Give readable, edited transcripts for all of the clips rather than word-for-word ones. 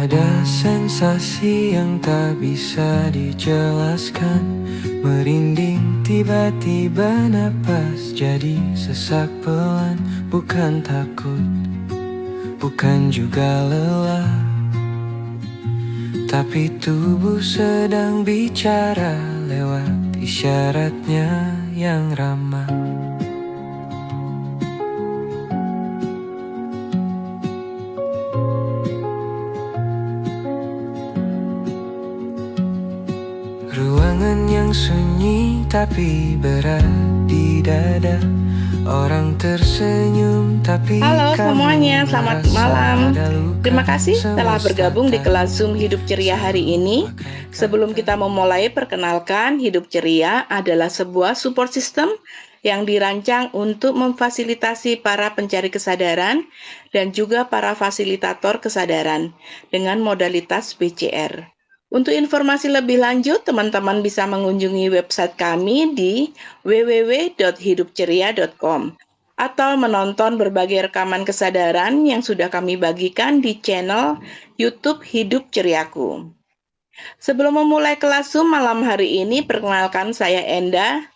Ada sensasi yang tak bisa dijelaskan, merinding tiba-tiba napas jadi sesak pelan. Bukan takut, bukan juga lelah, tapi tubuh sedang bicara lewat isyaratnya yang ramah. Ruangan yang sunyi tapi berat di dada. Orang tersenyum tapi Halo kamu semuanya, selamat merasa malam. ada luka. Terima kasih telah Semesta bergabung di tak kelas Zoom Hidup Ceria hari ini. Sebelum kita memulai, perkenalkan Hidup Ceria adalah sebuah support system yang dirancang untuk memfasilitasi para pencari kesadaran dan juga para fasilitator kesadaran dengan modalitas BCR. Untuk informasi lebih lanjut, teman-teman bisa mengunjungi website kami di www.hidupceria.com atau menonton berbagai rekaman kesadaran yang sudah kami bagikan di channel YouTube Hidup Ceriaku. Sebelum memulai kelas Zoom malam hari ini, perkenalkan saya Enda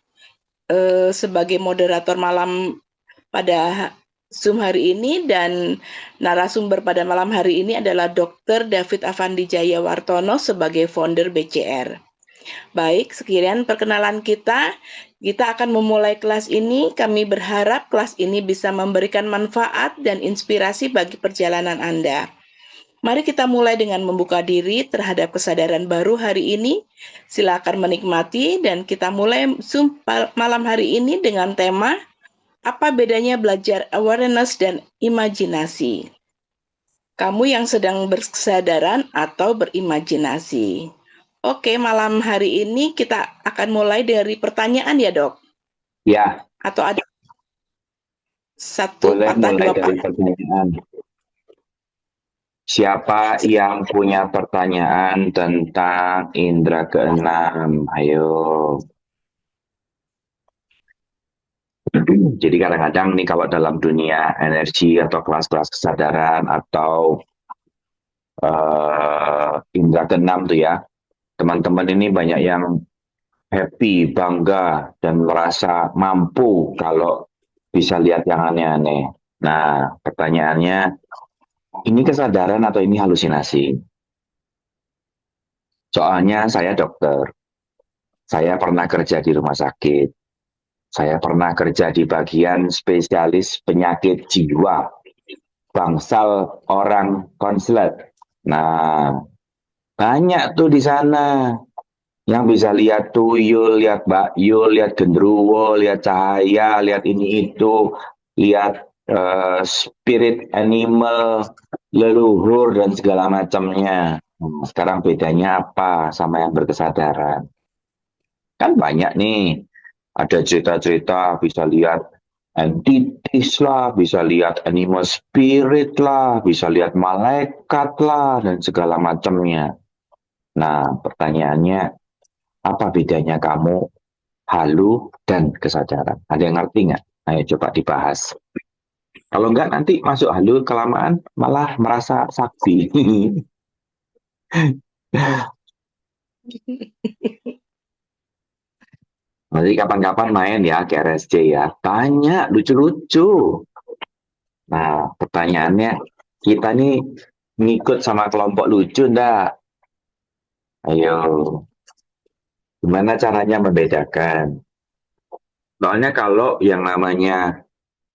sebagai moderator malam pada Zoom hari ini, dan narasumber pada malam hari ini adalah Dr. David Afandi Jayawartono sebagai founder BCR. Baik, sekian perkenalan kita. Kita akan memulai kelas ini. Kami berharap kelas ini bisa memberikan manfaat dan inspirasi bagi perjalanan Anda. Mari kita mulai dengan membuka diri terhadap kesadaran baru hari ini. Silakan menikmati, dan kita mulai Zoom malam hari ini dengan tema apa bedanya belajar awareness dan imajinasi. Kamu yang sedang berkesadaran atau berimajinasi. Oke, malam hari ini kita akan mulai dari pertanyaan ya, Dok? Ya, Atau ada satu boleh patah mulai dua dari patah? pertanyaan. Siapa yang punya pertanyaan tentang indera keenam? Ayo. Jadi kadang-kadang nih kalau dalam dunia energi atau kelas-kelas kesadaran atau indera keenam tuh ya, teman-teman ini banyak yang happy, bangga, dan merasa mampu kalau bisa lihat yang aneh-aneh. Nah, pertanyaannya, ini kesadaran atau ini halusinasi? Soalnya saya dokter, saya pernah kerja di rumah sakit, saya pernah kerja di bagian spesialis penyakit jiwa, bangsal orang konseler. Nah, banyak tuh di sana yang bisa lihat tuyul, lihat bakyul, lihat genderuwo, lihat cahaya, lihat ini itu, lihat spirit animal, leluhur, dan segala macamnya. Sekarang bedanya apa sama yang berkesadaran? Kan banyak nih, ada cerita-cerita bisa lihat entities lah, bisa lihat animal spirit lah, bisa lihat malaikat lah, dan segala macamnya. Nah, pertanyaannya, apa bedanya kamu halu dan kesadaran? Ada yang ngerti nggak? Ayo coba dibahas. Kalau nggak nanti masuk halu kelamaan malah merasa sakti. Nanti kapan-kapan main ya ke RSC ya. Banyak lucu-lucu. Nah, pertanyaannya, kita nih ngikut sama kelompok lucu ndak? Ayo, gimana caranya membedakan? Soalnya kalau yang namanya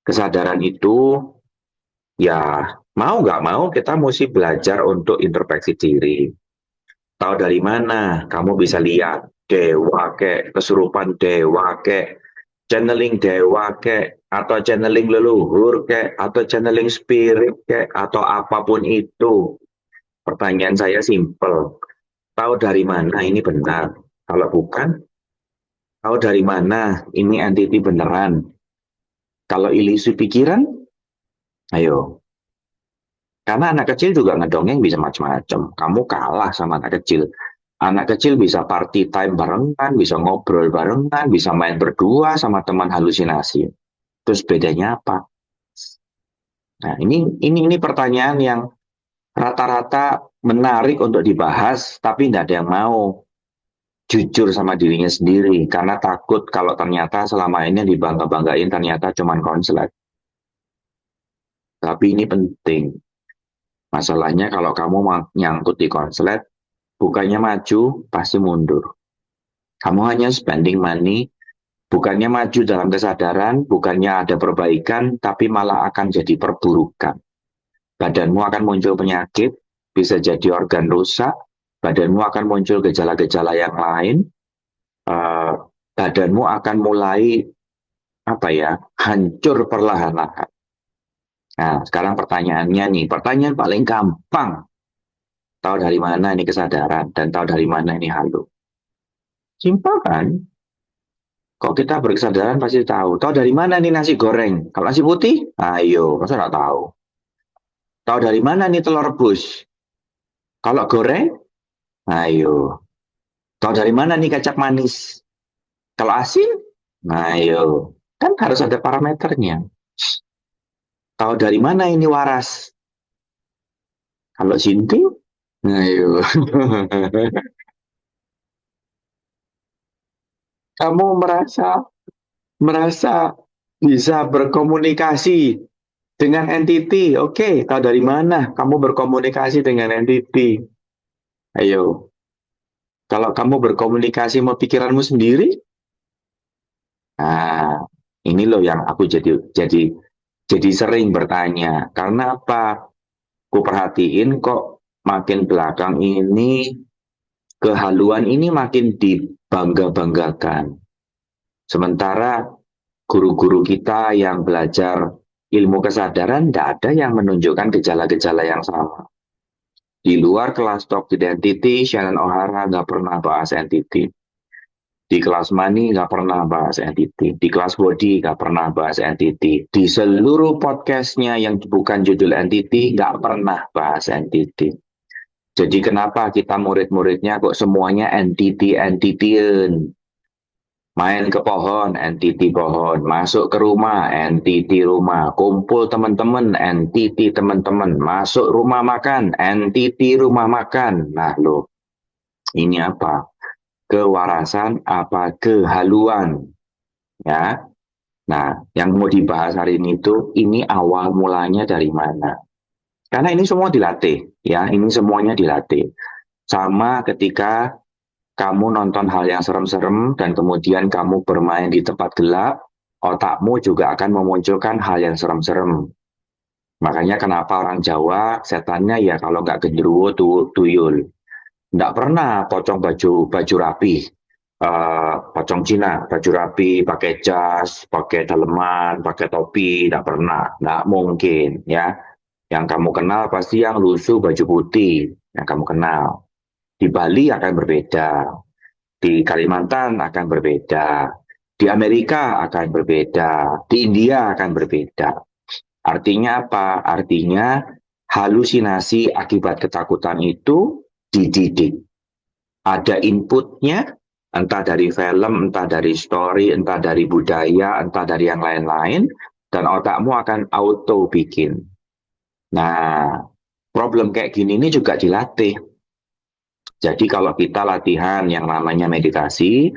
kesadaran itu, ya mau nggak mau kita mesti belajar untuk introspeksi diri. Tahu dari mana? Kamu bisa lihat dewa kek, kesurupan dewa kek, channeling dewa kek, atau channeling leluhur kek, atau channeling spirit kek, atau apapun itu. Pertanyaan saya simple. Tahu dari mana ini benar? Kalau bukan, tahu dari mana ini entity beneran? Kalau ilusi pikiran, ayo. Karena anak kecil juga ngedongeng bisa macam-macam. Kamu kalah sama anak kecil. Anak kecil bisa party time barengan, bisa ngobrol barengan, bisa main berdua sama teman halusinasi. Terus bedanya apa? Nah, ini pertanyaan yang rata-rata menarik untuk dibahas, tapi tidak ada yang mau jujur sama dirinya sendiri karena takut kalau ternyata selama ini yang dibangga-banggain ternyata cuman konslet. Tapi ini penting. Masalahnya kalau kamu nyangkut di konslet, bukannya maju, pasti mundur. Kamu hanya spending money, bukannya maju dalam kesadaran, bukannya ada perbaikan, tapi malah akan jadi perburukan. Badanmu akan muncul penyakit, bisa jadi organ rusak, badanmu akan muncul gejala-gejala yang lain, badanmu akan mulai hancur perlahan-lahan. Nah, sekarang pertanyaannya nih, pertanyaan paling gampang. Tahu dari mana ini kesadaran dan tahu dari mana ini halu? Simpel kan? Kok kita berkesadaran pasti tahu. Tahu dari mana ini nasi goreng? Kalau nasi putih, ayo, masa nggak tahu? Tahu dari mana ini telur rebus? Kalau goreng, ayo. Tahu dari mana nih kecap manis? Kalau asin, ayo. Kan harus ada parameternya. Tahu dari mana ini waras? Kalau sinting, ayo. Kamu merasa bisa berkomunikasi dengan entity. Oke, tahu dari mana kamu berkomunikasi dengan entity? Ayo. Kalau kamu berkomunikasi sama pikiranmu sendiri, nah, ini loh yang aku jadi sering bertanya. Karena apa? Ku perhatiin kok makin belakang ini kehaluan ini makin dibangga-banggakan. Sementara guru-guru kita yang belajar ilmu kesadaran tidak ada yang menunjukkan gejala-gejala yang sama. Di luar kelas Talk Identity, Shannon O'Hara nggak pernah bahas entity. Di kelas Money nggak pernah bahas entity. Di kelas Body nggak pernah bahas entity. Di seluruh podcastnya yang bukan judul entity nggak pernah bahas entity. Jadi kenapa kita murid-muridnya kok semuanya entity-entityan? Main ke pohon, entity pohon. Masuk ke rumah, entity rumah. Kumpul teman-teman, entity teman-teman. Masuk rumah makan, entity rumah makan. Nah loh, ini apa? Kewarasan apa kehaluan? Ya. Nah, yang mau dibahas hari ini itu, ini awal mulanya dari mana? Karena ini semua dilatih, ya. Ini semuanya dilatih. Sama ketika kamu nonton hal yang serem-serem dan kemudian kamu bermain di tempat gelap, otakmu juga akan memunculkan hal yang serem-serem. Makanya kenapa orang Jawa setannya ya kalau nggak genderuwo tuyul. Nggak pernah pocong baju rapi, pocong Cina, baju rapi, pakai jas, pakai daleman, pakai topi, nggak pernah, nggak mungkin ya. Yang kamu kenal pasti yang lusuh baju putih, yang kamu kenal. Di Bali akan berbeda, di Kalimantan akan berbeda, di Amerika akan berbeda, di India akan berbeda. Artinya apa? Artinya halusinasi akibat ketakutan itu dididik. Ada inputnya, entah dari film, entah dari story, entah dari budaya, entah dari yang lain-lain, dan otakmu akan auto bikin. Nah, problem kayak gini ini juga dilatih. Jadi kalau kita latihan yang namanya meditasi,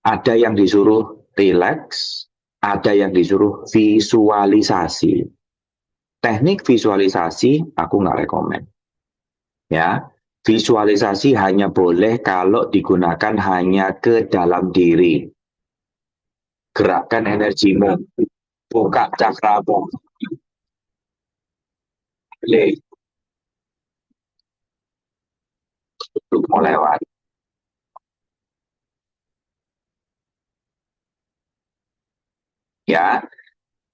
ada yang disuruh relax, ada yang disuruh visualisasi. Teknik visualisasi aku nggak rekomen. Ya, visualisasi hanya boleh kalau digunakan hanya ke dalam diri. Gerakkan energimu, buka cakramu. Mau lewat. Ya,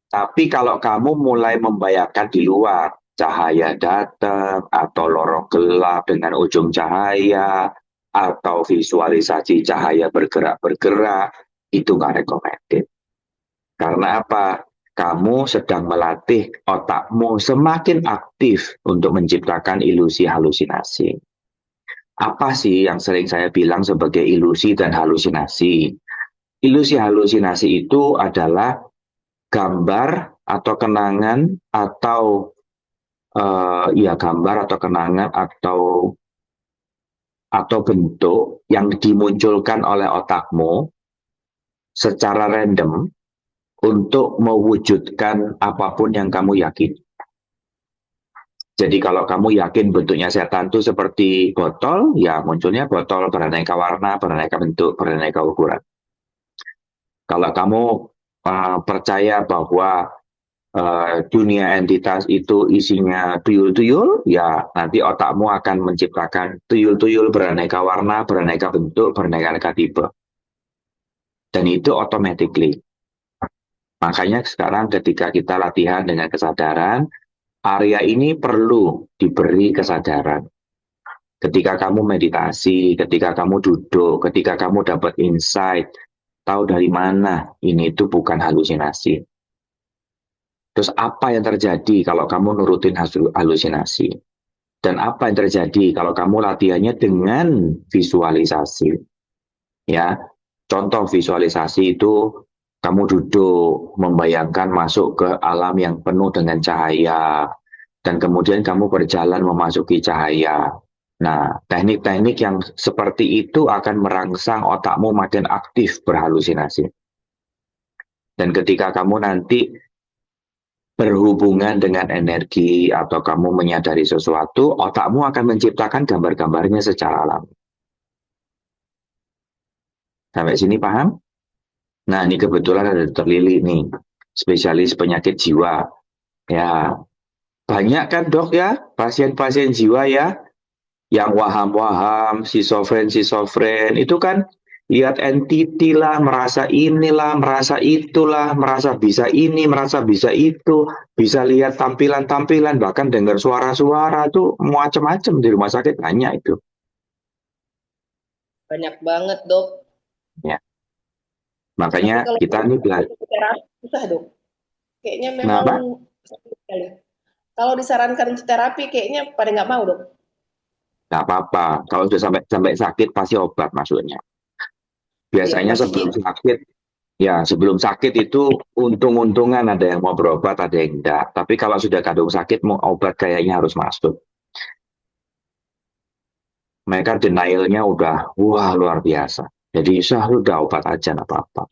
tapi kalau kamu mulai membayangkan di luar, cahaya datang, atau lorong gelap dengan ujung cahaya, atau visualisasi cahaya bergerak-bergerak, itu nggak recommended. Karena apa? Kamu sedang melatih otakmu semakin aktif untuk menciptakan ilusi halusinasi. Apa sih yang sering saya bilang sebagai ilusi dan halusinasi? Ilusi halusinasi itu adalah gambar atau kenangan atau ya gambar atau kenangan atau bentuk yang dimunculkan oleh otakmu secara random untuk mewujudkan apapun yang kamu yakin. Jadi kalau kamu yakin bentuknya setan itu seperti botol, ya munculnya botol beraneka warna, beraneka bentuk, beraneka ukuran. Kalau kamu percaya bahwa dunia entitas itu isinya tuyul-tuyul, ya nanti otakmu akan menciptakan tuyul-tuyul beraneka warna, beraneka bentuk, beraneka tipe. Dan itu automatically. Makanya sekarang ketika kita latihan dengan kesadaran, area ini perlu diberi kesadaran. Ketika kamu meditasi, ketika kamu duduk, ketika kamu dapat insight, tahu dari mana ini itu bukan halusinasi. Terus apa yang terjadi kalau kamu nurutin halusinasi? Dan apa yang terjadi kalau kamu latihannya dengan visualisasi? Ya, contoh visualisasi itu kamu duduk membayangkan masuk ke alam yang penuh dengan cahaya dan kemudian kamu berjalan memasuki cahaya. Nah, teknik-teknik yang seperti itu akan merangsang otakmu makin aktif berhalusinasi. Dan ketika kamu nanti berhubungan dengan energi atau kamu menyadari sesuatu, otakmu akan menciptakan gambar-gambarnya secara alami. Sampai sini paham? Nah, ini kebetulan ada Dr. Lili nih, spesialis penyakit jiwa. Ya, banyak kan dok ya, pasien-pasien jiwa ya, yang waham-waham, schizofren, itu kan lihat entity lah, merasa inilah, merasa itulah, merasa bisa ini, merasa bisa itu, bisa lihat tampilan-tampilan, bahkan dengar suara-suara tuh macam-macam di rumah sakit banyak itu. Banyak banget, Dok. Ya. Makanya kita nih belajar. Susah, Dok. Kayaknya Nah, memang kalau disarankan terapi kayaknya pada nggak mau, Dok. nggak apa-apa. Kalau sudah sampai sakit pasti obat maksudnya. Biasanya sebelum sakit itu untung-untungan ada yang mau berobat, ada yang enggak. Tapi kalau sudah kadung sakit mau obat kayaknya harus masuk. Mereka denialnya udah wah luar biasa. Jadi udah obat aja nggak apa-apa.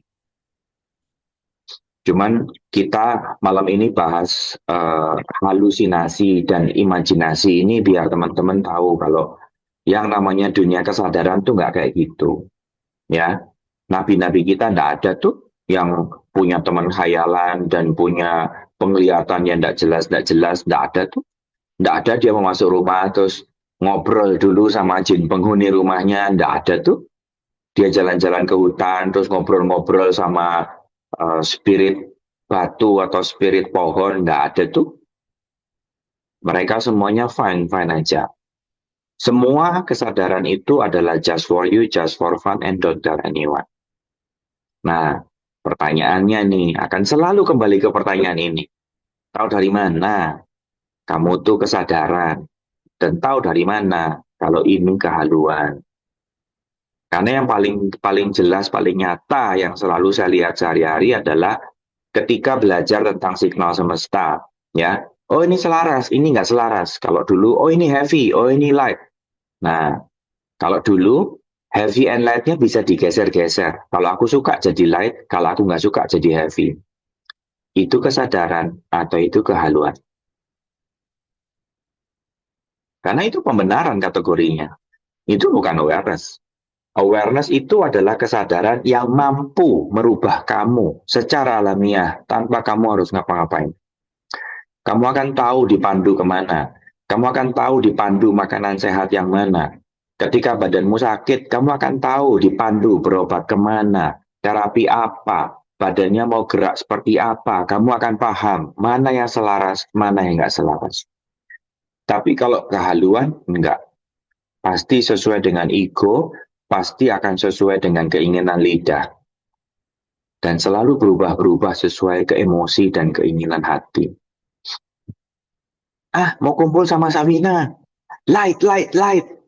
Cuman kita malam ini bahas halusinasi dan imajinasi ini biar teman-teman tahu kalau yang namanya dunia kesadaran tuh nggak kayak gitu. Ya, nabi-nabi kita nggak ada tuh yang punya teman khayalan dan punya penglihatan yang nggak jelas, nggak ada tuh. Nggak ada dia mau masuk rumah terus ngobrol dulu sama jin penghuni rumahnya, nggak ada tuh. Dia jalan-jalan ke hutan terus ngobrol-ngobrol sama spirit batu atau spirit pohon, nggak ada tuh. Mereka semuanya fine-fine aja. Semua kesadaran itu adalah just for you, just for fun, and don't tell anyone. Nah, pertanyaannya nih, akan selalu kembali ke pertanyaan ini. Tahu dari mana kamu tuh kesadaran? Dan tahu dari mana kalau ini kehaluan? Karena yang paling jelas, paling nyata yang selalu saya lihat sehari-hari adalah ketika belajar tentang signal semesta. Ya, oh ini selaras, ini nggak selaras. Kalau dulu, oh ini heavy, oh ini light. Nah, kalau dulu heavy and light-nya bisa digeser-geser. Kalau aku suka jadi light, kalau aku nggak suka jadi heavy. Itu kesadaran atau itu kehaluan. Karena itu pembenaran kategorinya. Itu bukan awareness. Awareness itu adalah kesadaran yang mampu merubah kamu secara alamiah tanpa kamu harus ngapa-ngapain. Kamu akan tahu dipandu kemana. Kamu akan tahu dipandu makanan sehat yang mana. Ketika badanmu sakit, kamu akan tahu dipandu berobat kemana, terapi apa, badannya mau gerak seperti apa. Kamu akan paham mana yang selaras, mana yang nggak selaras. Tapi kalau kehaluan, enggak. Pasti sesuai dengan ego, pasti akan sesuai dengan keinginan lidah. Dan selalu berubah-berubah sesuai ke emosi dan keinginan hati. Ah, mau kumpul sama Safina. Light.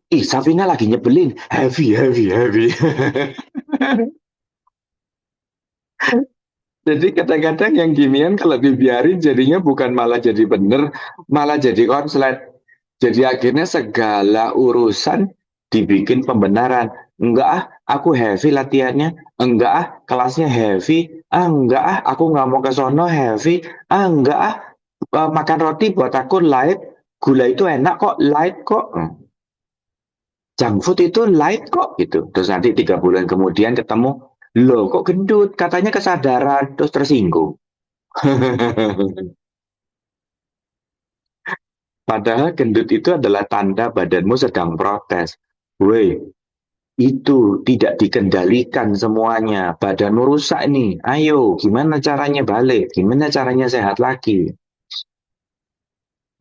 Ih, Safina lagi nyebelin. Heavy. Jadi kadang-kadang yang ginian kalau dibiarin jadinya bukan malah jadi bener, malah jadi konslet. Jadi akhirnya segala urusan dibikin pembenaran. Enggak ah, aku heavy latihannya. Enggak ah, kelasnya heavy. Ah, enggak ah, aku nggak mau ke sono heavy. Ah, enggak ah, makan roti buat aku light. Gula itu enak kok, light kok. Junk food itu light kok gitu. Terus nanti 3 bulan kemudian ketemu, loh kok gendut? Katanya kesadaran, terus tersinggung. Padahal gendut itu adalah tanda badanmu sedang protes. Woi, itu tidak dikendalikan semuanya. Badanmu rusak nih. Ayo, gimana caranya balik? Gimana caranya sehat lagi?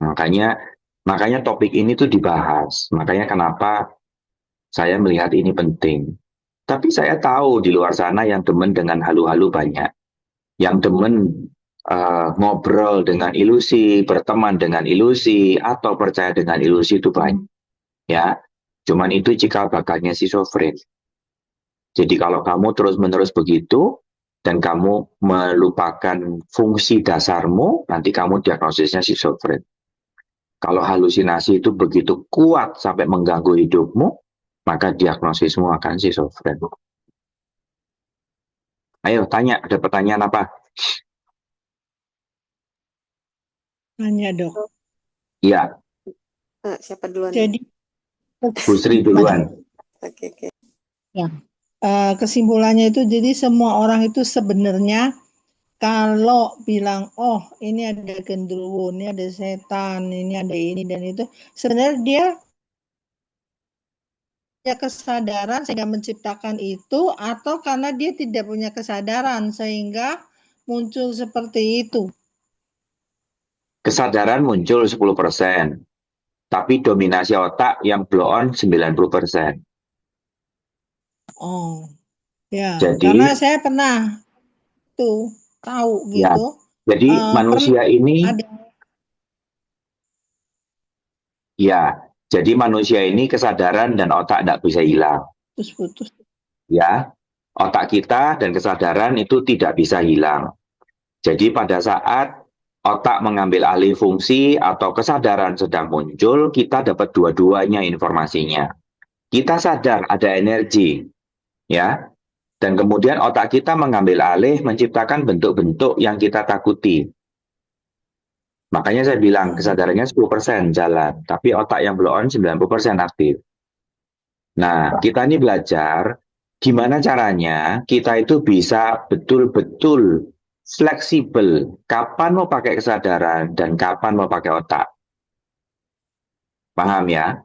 Makanya makanya topik ini tuh dibahas. Makanya kenapa saya melihat ini penting. Tapi saya tahu di luar sana yang demen dengan halu-halu banyak. Yang demen ngobrol dengan ilusi, berteman dengan ilusi, atau percaya dengan ilusi itu banyak. Ya, cuman itu cikal bakalnya schizofren. Jadi kalau kamu terus-menerus begitu, dan kamu melupakan fungsi dasarmu, nanti kamu diagnosisnya schizofren. Kalau halusinasi itu begitu kuat sampai mengganggu hidupmu, maka diagnosismu akan schizofren. Ayo tanya, ada pertanyaan apa? Tanya dok. Iya, Siapa duluan? Jadi Bu Sri duluan. Oke. ya, kesimpulannya itu jadi semua orang itu sebenarnya kalau bilang oh ini ada genderuwo, ini ada setan, ini ada ini dan itu, sebenarnya dia punya kesadaran sehingga menciptakan itu, atau karena dia tidak punya kesadaran sehingga muncul seperti itu. Kesadaran muncul 10%, tapi dominasi otak yang blow on 90%. Oh, ya. Jadi, Karena saya pernah tuh tahu ya, gitu. jadi manusia ini, Ada. ya, jadi manusia ini kesadaran dan otak tidak bisa hilang. Putus. Ya, otak kita dan kesadaran itu tidak bisa hilang. Jadi pada saat otak mengambil alih fungsi atau kesadaran sedang muncul, kita dapat dua-duanya informasinya. Kita sadar ada energi, ya, dan kemudian otak kita mengambil alih menciptakan bentuk-bentuk yang kita takuti. Makanya saya bilang kesadarannya 10% jalan, tapi otak yang blow on 90% aktif. Nah, kita ini belajar gimana caranya kita itu bisa betul-betul fleksibel, kapan mau pakai kesadaran dan kapan mau pakai otak. Paham ya?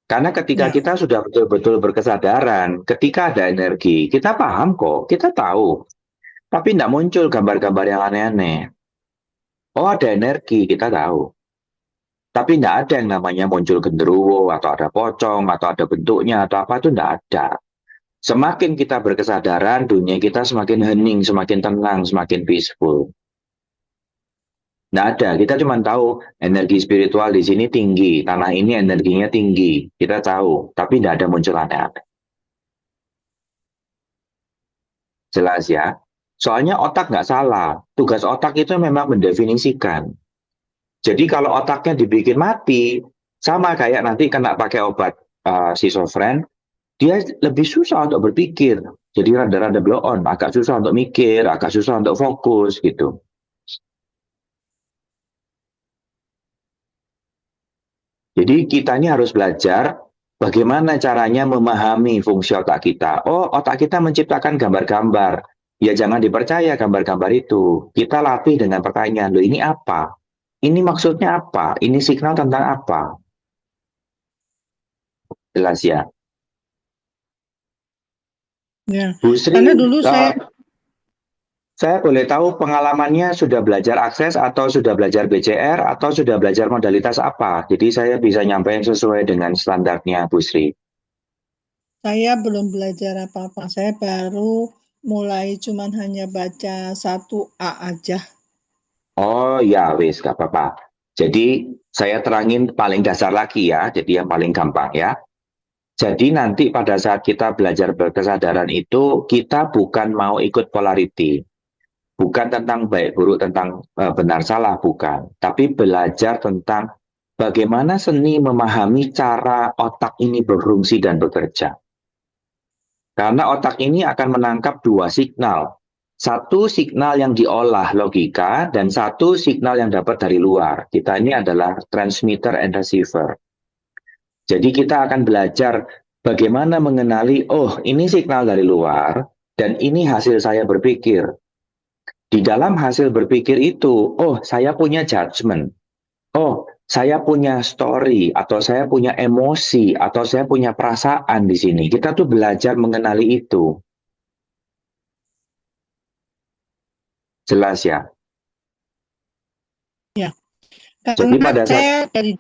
Karena ketika Ya. kita sudah betul-betul berkesadaran, ketika ada energi, kita paham kok, kita tahu. Tapi tidak muncul gambar-gambar yang aneh-aneh. Oh, ada energi, kita tahu. Tapi tidak ada yang namanya muncul genderuwo, atau ada pocong, atau ada bentuknya, atau apa, itu tidak ada. Semakin kita berkesadaran, dunia kita semakin hening, semakin tenang, semakin peaceful. Nggak ada, kita cuma tahu energi spiritual di sini tinggi, tanah ini energinya tinggi, kita tahu, tapi tidak ada muncul aneh-aneh. Jelas ya? Soalnya otak nggak salah, tugas otak itu memang mendefinisikan. Jadi kalau otaknya dibikin mati, sama kayak nanti kena pakai obat schizofren, dia lebih susah untuk berpikir. Jadi rada-rada blow on, agak susah untuk mikir, agak susah untuk fokus gitu. Jadi kita ini harus belajar bagaimana caranya memahami fungsi otak kita. Oh, otak kita menciptakan gambar-gambar. Ya jangan dipercaya gambar-gambar itu. Kita latih dengan pertanyaan, loh ini apa? Ini maksudnya apa? Ini signal tentang apa? Jelas ya? Ya. Bu Sri, Karena dulu saya boleh tahu pengalamannya sudah belajar akses atau sudah belajar BCR atau sudah belajar modalitas apa? Jadi saya bisa nyampein sesuai dengan standarnya Bu Sri. saya belum belajar apa-apa. Saya baru mulai cuman hanya baca 1A aja. Oh ya, wis, gak apa-apa. Jadi saya terangin paling dasar lagi ya, jadi yang paling gampang ya. Jadi nanti pada saat kita belajar berkesadaran itu, kita bukan mau ikut polarity. Bukan tentang baik buruk, tentang benar salah, bukan. Tapi belajar tentang bagaimana seni memahami cara otak ini berfungsi dan bekerja. Karena otak ini akan menangkap dua signal. Satu signal yang diolah logika dan satu signal yang dapat dari luar. Kita ini adalah transmitter and receiver. Jadi kita akan belajar bagaimana mengenali, oh ini signal dari luar dan ini hasil saya berpikir. Di dalam hasil berpikir itu, oh saya punya judgement, oh saya punya story, atau saya punya emosi, atau saya punya perasaan di sini. Kita tuh belajar mengenali itu. Jelas ya? Ya, Jadi karena pada saat, saya dari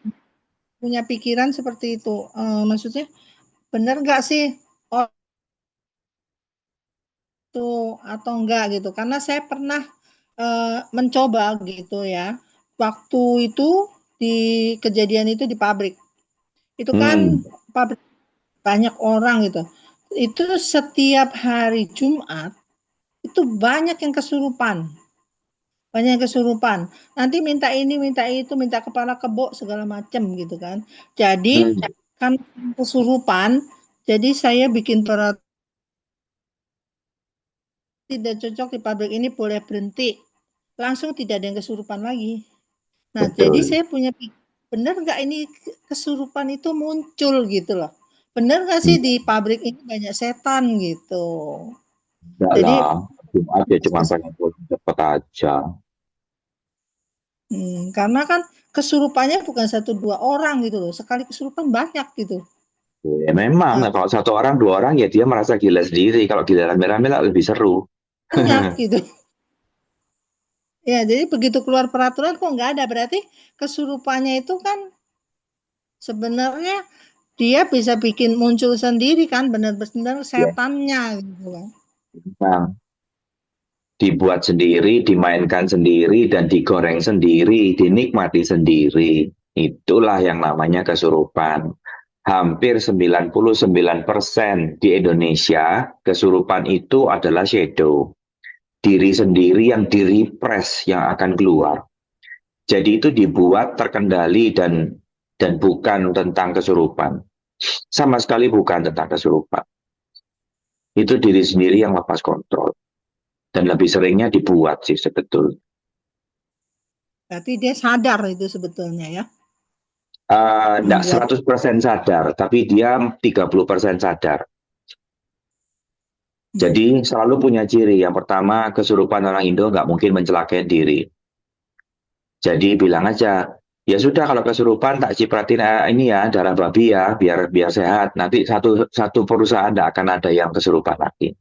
punya pikiran seperti itu. Maksudnya benar nggak sih oh, itu atau enggak gitu? Karena saya pernah mencoba gitu ya. Waktu itu di kejadian itu di pabrik. Itu kan pabrik banyak orang gitu. Itu setiap hari Jumat itu banyak yang kesurupan. Banyak yang kesurupan. Nanti minta ini, minta itu, minta kepala kebo segala macam gitu kan. Jadi kan kesurupan, jadi saya bikin peraturan tidak cocok di pabrik ini boleh berhenti. Langsung tidak ada yang kesurupan lagi. Nah, jadi betul. saya punya benar nggak ini kesurupan itu muncul gitu loh. Benar nggak sih di pabrik ini banyak setan gitu. Enggak Jadi lah, Jumat ya cuma pengen pulang cepet aja. karena kan kesurupannya bukan 1 2 orang gitu loh. Sekali kesurupan banyak gitu. Ya memang, Nah, kalau satu orang, dua orang ya dia merasa gila sendiri. Kalau gila rame-rame lah lebih seru. banyak gitu. Ya, jadi begitu keluar peraturan kok nggak ada. Berarti kesurupannya itu kan sebenarnya dia bisa bikin muncul sendiri kan, benar-benar Ya, setannya gitu kan. memang. Dibuat sendiri, dimainkan sendiri, dan digoreng sendiri, dinikmati sendiri. Itulah yang namanya kesurupan. Hampir 99% di Indonesia, kesurupan itu adalah shadow. Diri sendiri yang direpress yang akan keluar. Jadi itu dibuat terkendali dan bukan tentang kesurupan. Sama sekali bukan tentang kesurupan. Itu diri sendiri yang lepas kontrol. Dan lebih seringnya dibuat sih sebetulnya. Berarti dia sadar itu sebetulnya ya, Tidak membuat 100% sadar, tapi dia 30% sadar. Jadi selalu punya ciri. Yang pertama, kesurupan orang Indo nggak mungkin mencelakai diri. Jadi bilang aja, ya sudah kalau kesurupan tak cipratin ini ya darah babi ya, biar sehat. Nanti satu perusahaan tidak akan ada yang kesurupan lagi.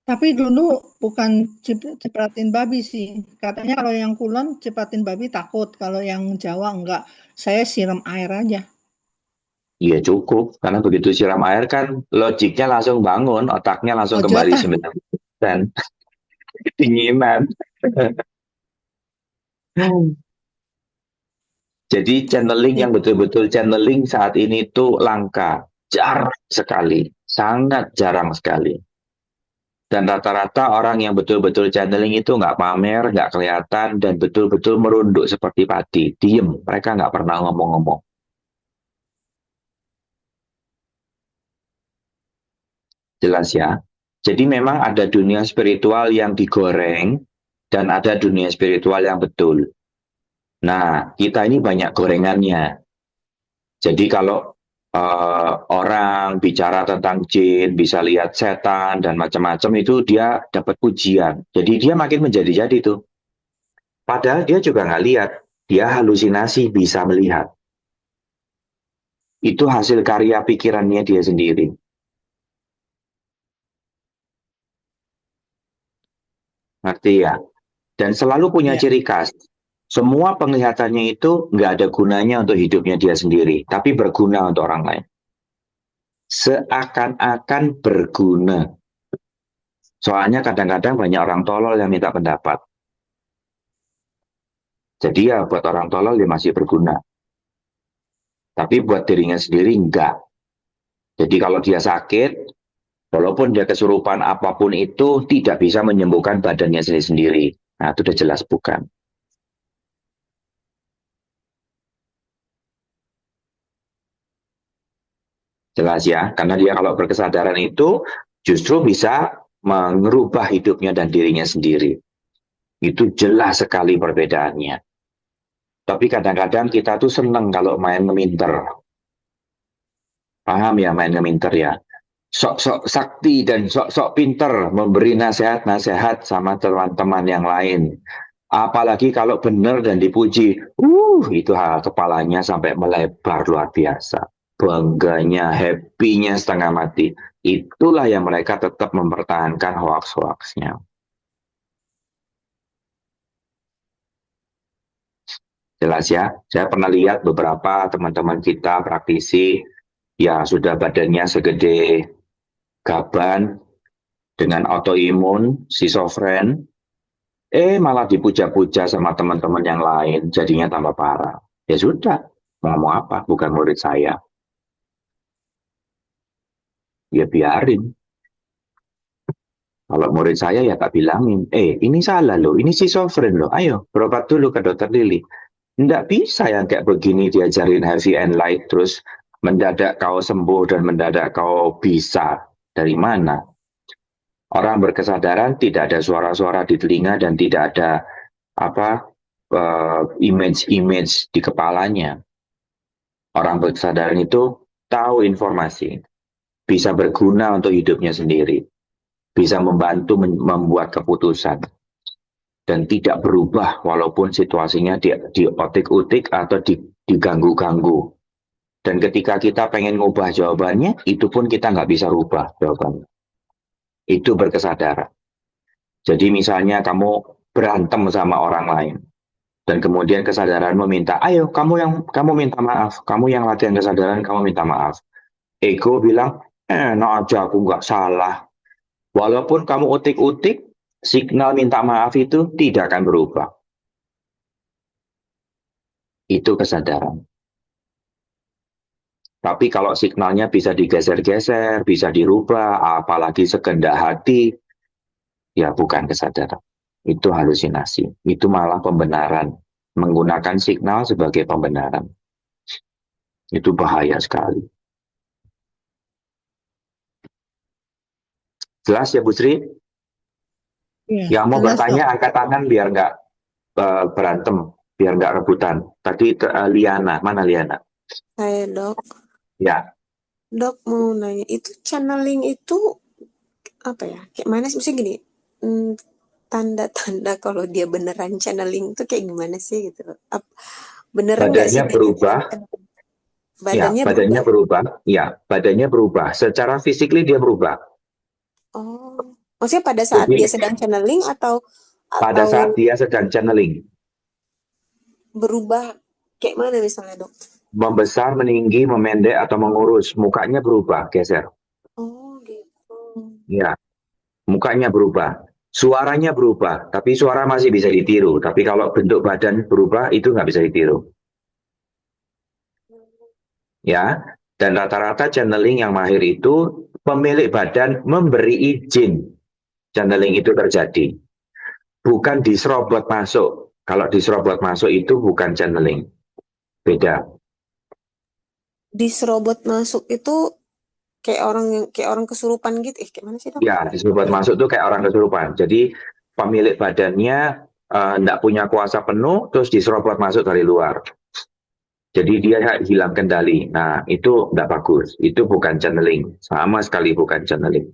tapi dulu bukan cipratin babi sih. Katanya kalau yang Kulon cipratin babi takut, kalau yang Jawa enggak. Saya siram air aja. Iya cukup, karena begitu siram air kan logiknya langsung bangun, otaknya langsung Oh, kembali jatah. 90%. Kedinginan. Jadi channeling yang betul-betul channeling saat ini tuh langka, jarang sekali, sangat jarang sekali. Dan rata-rata orang yang betul-betul channeling itu nggak pamer, nggak kelihatan, dan betul-betul merunduk seperti padi, diem, mereka nggak pernah ngomong-ngomong. Jelas ya? Jadi memang ada dunia spiritual yang digoreng, dan ada dunia spiritual yang betul. Nah, kita ini banyak gorengannya. Jadi kalau orang bicara tentang jin, bisa lihat setan dan macam-macam itu dia dapat pujian. Jadi dia makin menjadi-jadi tuh. Padahal dia juga nggak lihat, dia halusinasi bisa melihat. Itu hasil karya pikirannya dia sendiri. Ngerti ya? Dan selalu punya Ya. ciri khas. Semua penglihatannya itu nggak ada gunanya untuk hidupnya dia sendiri, tapi berguna untuk orang lain. Seakan-akan berguna. Soalnya kadang-kadang banyak orang tolol yang minta pendapat. Jadi ya buat orang tolol dia masih berguna. Tapi buat dirinya sendiri enggak. Jadi kalau dia sakit, Walaupun dia kesurupan apapun itu tidak bisa menyembuhkan badannya sendiri-sendiri. Nah, itu udah jelas bukan. Jelas ya, karena dia kalau berkesadaran itu justru bisa merubah hidupnya dan dirinya sendiri. Itu jelas sekali perbedaannya. Tapi kadang-kadang kita tuh seneng kalau main ngeminter. Paham ya main ngeminter ya? Sok-sok sakti dan sok-sok pinter memberi nasihat-nasihat sama teman-teman yang lain. Apalagi kalau benar dan dipuji. Itu kepalanya sampai melebar luar biasa. Bangganya, happy-nya setengah mati. Itulah yang mereka tetap mempertahankan hoax-hoaxnya. Jelas ya, saya pernah lihat beberapa teman-teman kita praktisi ya sudah badannya segede gaban dengan autoimun, schizofren, malah dipuja-puja sama teman-teman yang lain, jadinya tambah parah. Ya sudah, mau apa, bukan murid saya. Ya biarin. Kalau murid saya ya tak bilangin, ini salah loh, ini schizofren loh, ayo berobat dulu ke dokter Lili. Nggak bisa yang kayak begini diajarin heavy and light, terus mendadak kau sembuh dan mendadak kau bisa. Dari mana? Orang berkesadaran tidak ada suara-suara di telinga dan tidak ada apa image-image di kepalanya. Orang berkesadaran itu tahu informasi, bisa berguna untuk hidupnya sendiri, bisa membantu membuat keputusan, dan tidak berubah walaupun situasinya diotik-utik atau diganggu-ganggu. Dan ketika kita pengen ngubah jawabannya, itu pun kita nggak bisa rubah jawabannya. Itu berkesadaran. Jadi misalnya kamu berantem sama orang lain, dan kemudian kesadaran meminta, ayo kamu minta maaf, kamu yang latihan kesadaran, kamu minta maaf. Ego bilang, enak aja aku nggak salah. Walaupun kamu utik-utik, signal minta maaf itu tidak akan berubah. Itu kesadaran. Tapi kalau signalnya bisa digeser-geser, bisa dirubah, apalagi sekendak hati, ya bukan kesadaran. Itu halusinasi. Itu malah pembenaran. Menggunakan signal sebagai pembenaran. Itu bahaya sekali. Jelas ya Bu Sri? Ya, Yang mau jelas, bertanya Dok. angkat tangan biar nggak berantem, biar nggak rebutan. Tadi Liana, mana Liana? Saya dok. Ya, Dok mau nanya, itu channeling itu apa ya? Kayak mana sih? Maksudnya gini, tanda-tanda kalau dia beneran channeling itu kayak gimana sih gitu loh. Bener nggak sih badannya dia berubah. Ya, badannya badannya berubah? berubah. Ya, badannya berubah. Secara fisikly dia berubah. Oh, maksudnya pada saat dia Jadi sedang channeling atau pada atau saat dia sedang channeling, berubah kayak mana misalnya dok? membesar, meninggi, memendek, atau mengurus, mukanya berubah, geser. Oh gitu. Ya, mukanya berubah. Suaranya berubah, tapi suara masih bisa ditiru. Tapi kalau bentuk badan berubah, itu nggak bisa ditiru. Ya, dan rata-rata channeling yang mahir itu pemilik badan memberi izin channeling itu terjadi. Bukan diserobot masuk. Kalau diserobot masuk itu bukan channeling. Beda. Diserobot masuk itu kayak orang kesurupan gitu. Kayak mana sih dok? Ya, diserobot masuk itu kayak orang kesurupan. Jadi pemilik badannya tidak punya kuasa penuh, terus diserobot masuk dari luar. Jadi dia hilang kendali. Nah, itu tidak bagus. Itu bukan channeling. Sama sekali bukan channeling.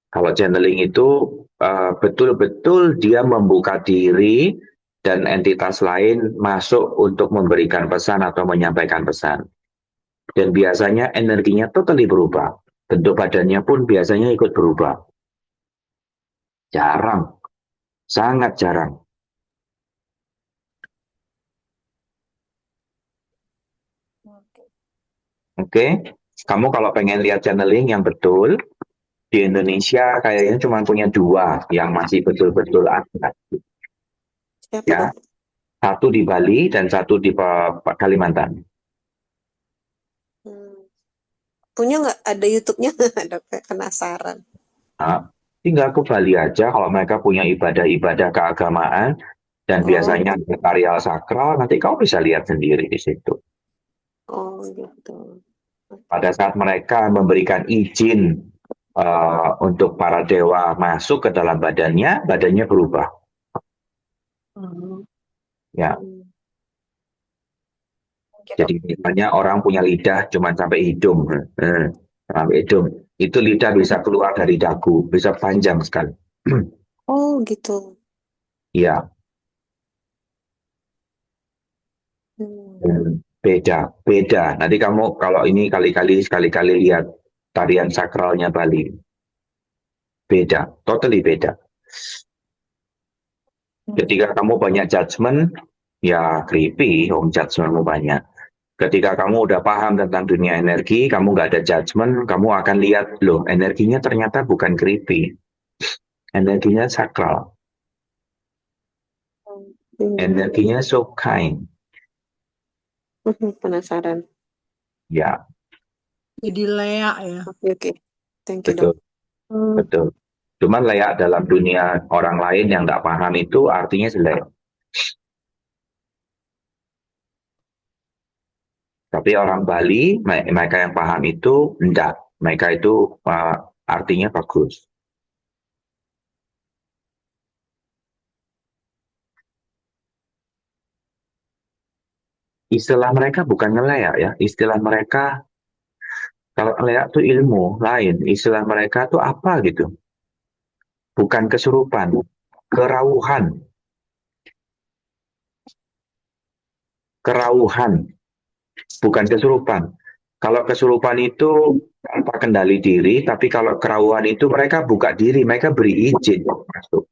Kalau channeling itu betul-betul dia membuka diri dan entitas lain masuk untuk memberikan pesan atau menyampaikan pesan. Dan biasanya energinya totally berubah. Bentuk badannya pun biasanya ikut berubah. Jarang, sangat jarang. Oke, kamu kalau pengen lihat channeling yang betul, di Indonesia kayaknya cuma punya dua yang masih betul-betul ada. Siapa Ya, dok? satu di Bali dan satu di Kalimantan. Hmm. Punya nggak? Ada YouTube-nya nggak? Ada kayak penasaran. Nah, tinggal ke Bali aja kalau mereka punya ibadah-ibadah keagamaan dan Oh, biasanya ada tarian sakral, nanti kamu bisa lihat sendiri di situ. oh gitu. Pada saat mereka memberikan izin untuk para dewa masuk ke dalam badannya, badannya berubah. Hmm. Ya, Oke, Dok. jadi misalnya orang punya lidah cuma sampai hidung, sampai hidung, itu lidah bisa keluar dari dagu, bisa panjang sekali. Oh gitu. Iya, Hmm. beda, beda. Nanti kamu kalau ini sekali-kali lihat tarian sakralnya Bali, beda, totally beda. Ketika kamu banyak judgement, ya creepy, judgementmu banyak. Ketika kamu udah paham tentang dunia energi, kamu nggak ada judgement, kamu akan lihat, loh, energinya ternyata bukan creepy, energinya sakral, Hmm. energinya so kind. Penasaran. Ya, Jadi leak ya. Oke, oke. Thank you, Dok. betul, betul. Cuman layak dalam dunia orang lain yang nggak paham itu artinya jelek. Tapi orang Bali, mereka yang paham itu enggak. Mereka itu artinya bagus. Istilah mereka bukan ngeleak ya. Istilah mereka, kalau ngeleak itu ilmu lain. Istilah mereka itu apa gitu. Bukan kesurupan, kerauhan. Kerauhan, bukan kesurupan. Kalau kesurupan itu tanpa kendali diri, tapi kalau kerauhan itu mereka buka diri, mereka beri izin masuk.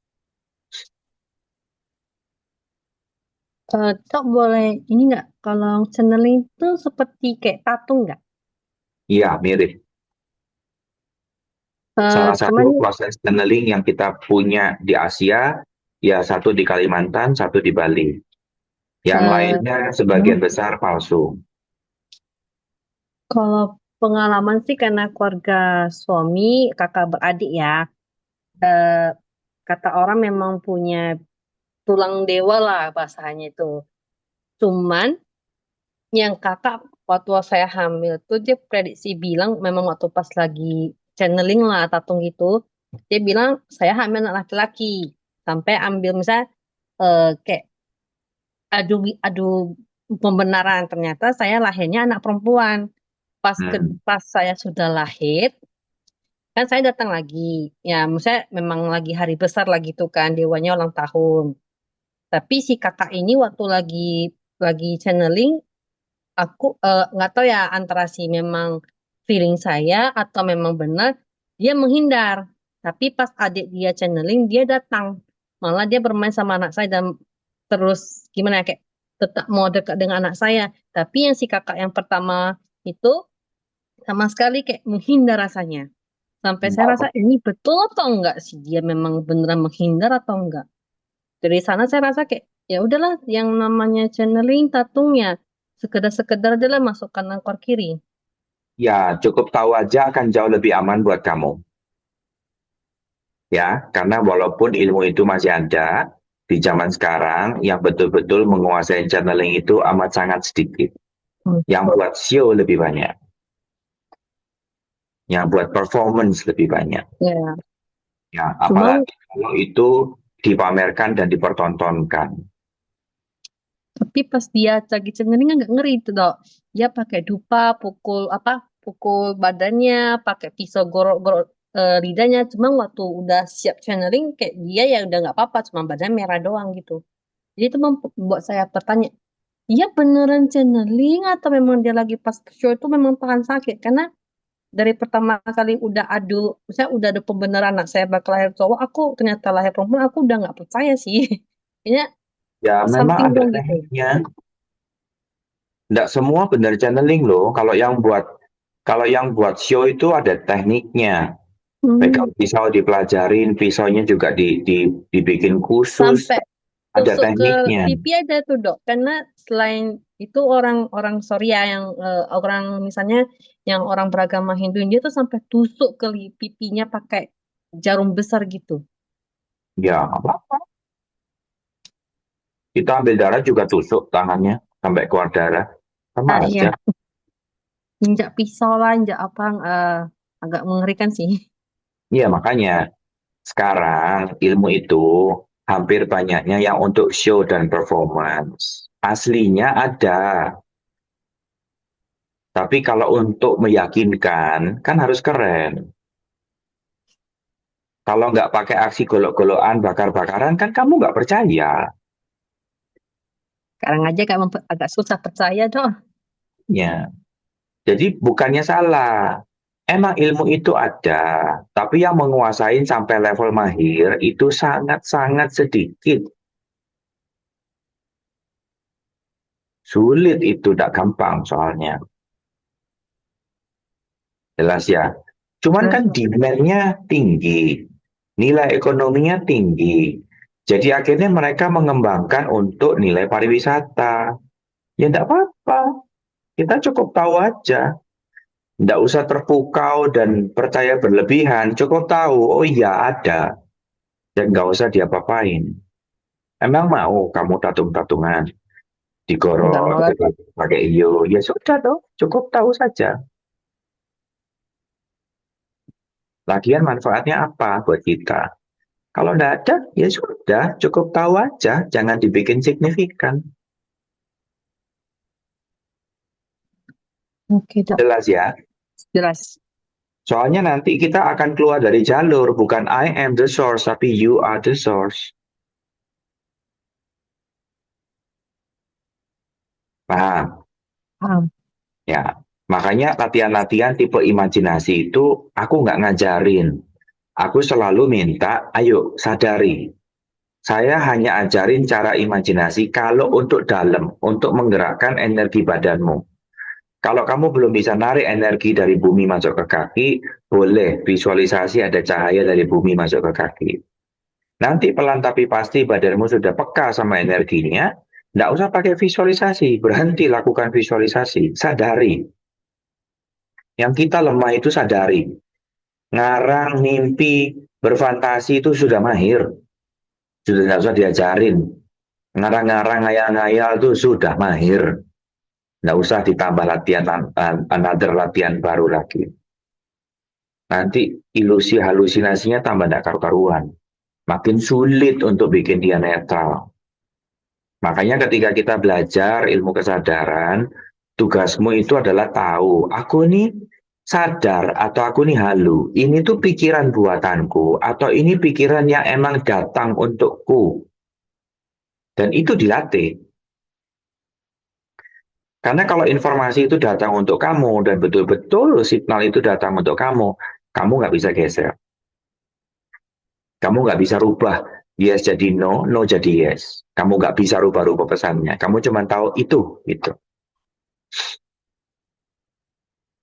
Cok boleh ini nggak? Kalau channeling itu seperti kayak tatung nggak? Iya, mirip. Salah Cuman satu proses channeling yang kita punya di Asia, ya satu di Kalimantan, satu di Bali. Yang lainnya sebagian besar palsu. kalau pengalaman sih karena keluarga suami, kakak beradik ya, eh, kata orang memang punya tulang dewa lah bahasanya itu. Cuman yang kakak waktu saya hamil tuh dia prediksi bilang memang waktu pas lagi channeling lah tatung gitu, dia bilang saya hamil anak laki-laki sampai ambil misalnya kayak adu adu pembenaran ternyata saya lahirnya anak perempuan. Hmm. Pas saya sudah lahir kan saya datang lagi, ya maksudnya memang lagi hari besar lagi tuh kan dewanya ulang tahun, tapi si kakak ini waktu lagi channeling aku nggak tahu ya antara si memang feeling saya atau memang benar dia menghindar, tapi pas adik dia channeling dia datang, malah dia bermain sama anak saya dan terus gimana ya, kayak tetap mau dekat dengan anak saya, tapi yang si kakak yang pertama itu sama sekali kayak menghindar rasanya, sampai saya rasa ini betul atau enggak sih dia memang beneran menghindar atau enggak. Dari sana saya rasa kayak ya udahlah yang namanya channeling tatungnya sekedar-sekedar adalah masuk kanan keluar kiri. Ya, cukup tahu aja akan jauh lebih aman buat kamu. Ya, karena walaupun ilmu itu masih ada, di zaman sekarang yang betul-betul menguasai channeling itu amat sangat sedikit. Hmm. Yang buat show lebih banyak. Yang buat performance lebih banyak. Ya, Ya, cuma apalagi kalau itu dipamerkan dan dipertontonkan. tapi pas dia lagi channeling agak ngeri itu dok. Dia pakai dupa, pukul badannya, pakai pisau gorok-gorok lidahnya. Cuma waktu udah siap channeling kayak dia ya udah nggak apa-apa, cuma badannya merah doang gitu. Jadi itu membuat saya bertanya, iya beneran channeling atau memang dia lagi pas show itu memang tahan sakit? Karena dari pertama kali udah misalnya udah ada pembenaran anak saya bakal lahir cowok, aku ternyata lahir perempuan, aku udah nggak percaya sih. Kayaknya Ya, memang something ada wrong gitu. tekniknya. Nggak semua benar channeling loh. Kalau yang buat show itu ada tekniknya. Hmm, Pegang pisau dipelajarin, pisaunya juga dibikin khusus. sampai Ada tusuk ke tekniknya. pipi ada tuh dok, karena selain itu orang-orang Surya yang orang misalnya yang orang beragama Hindu dia tuh sampai tusuk ke pipinya pakai jarum besar gitu. Ya, apa? Kita ambil darah juga tusuk tangannya sampai keluar darah. Sama Nah, iya, aja. injak pisau lah, injak apa, agak mengerikan sih. Iya, makanya sekarang ilmu itu hampir banyaknya yang untuk show dan performance. Aslinya ada, tapi kalau untuk meyakinkan kan harus keren. Kalau nggak pakai aksi golok-golokan, bakar-bakaran kan kamu nggak percaya. Sekarang aja agak susah percaya dok. Ya, jadi bukannya salah. Emang ilmu itu ada, tapi yang menguasain sampai level mahir itu sangat-sangat sedikit. Sulit itu, tidak gampang soalnya. Jelas ya. Cuman Jelas kan dok. demand-nya tinggi, nilai ekonominya tinggi. Jadi akhirnya mereka mengembangkan untuk nilai pariwisata. Ya tidak apa-apa, kita cukup tahu aja. Tidak usah terpukau dan percaya berlebihan, cukup tahu, oh iya ada. Dan nggak usah diapa-apain. Emang mau kamu tatung-tatungan, Enggak digoror, mau lah dok. pakai iyo, ya sudah toh, cukup tahu saja. Lagian manfaatnya apa buat kita? Kalau nggak ada, ya sudah, cukup tahu aja, jangan dibikin signifikan. Oke dok, Jelas ya? jelas. Soalnya nanti kita akan keluar dari jalur, bukan I am the source, tapi you are the source. Paham? Paham. Ya, makanya latihan-latihan tipe imajinasi itu aku nggak ngajarin. Aku selalu minta, ayo sadari. Saya hanya ajarin cara imajinasi kalau untuk dalam, untuk menggerakkan energi badanmu. Kalau kamu belum bisa narik energi dari bumi masuk ke kaki, boleh visualisasi ada cahaya dari bumi masuk ke kaki. Nanti pelan tapi pasti badanmu sudah peka sama energinya, nggak usah pakai visualisasi, berhenti lakukan visualisasi, sadari. Yang kita lemah itu sadari. Ngarang, mimpi, berfantasi itu sudah mahir, sudah nggak usah diajarin. Ngarang-ngarang, ngayal-ngayal itu sudah mahir. Nggak usah ditambah latihan, another latihan baru lagi. Nanti ilusi halusinasinya tambah nggak karu-karuan. Makin sulit untuk bikin dia netral. Makanya ketika kita belajar ilmu kesadaran, tugasmu itu adalah tahu, aku nih sadar atau aku nih halu. Ini tuh pikiran buatanku atau ini pikiran yang emang datang untukku. Dan itu dilatih. Karena kalau informasi itu datang untuk kamu dan betul-betul signal itu datang untuk kamu nggak bisa geser. Kamu nggak bisa rubah yes jadi no, no jadi yes. Kamu nggak bisa rubah-rubah pesannya. Kamu cuma tahu itu, gitu.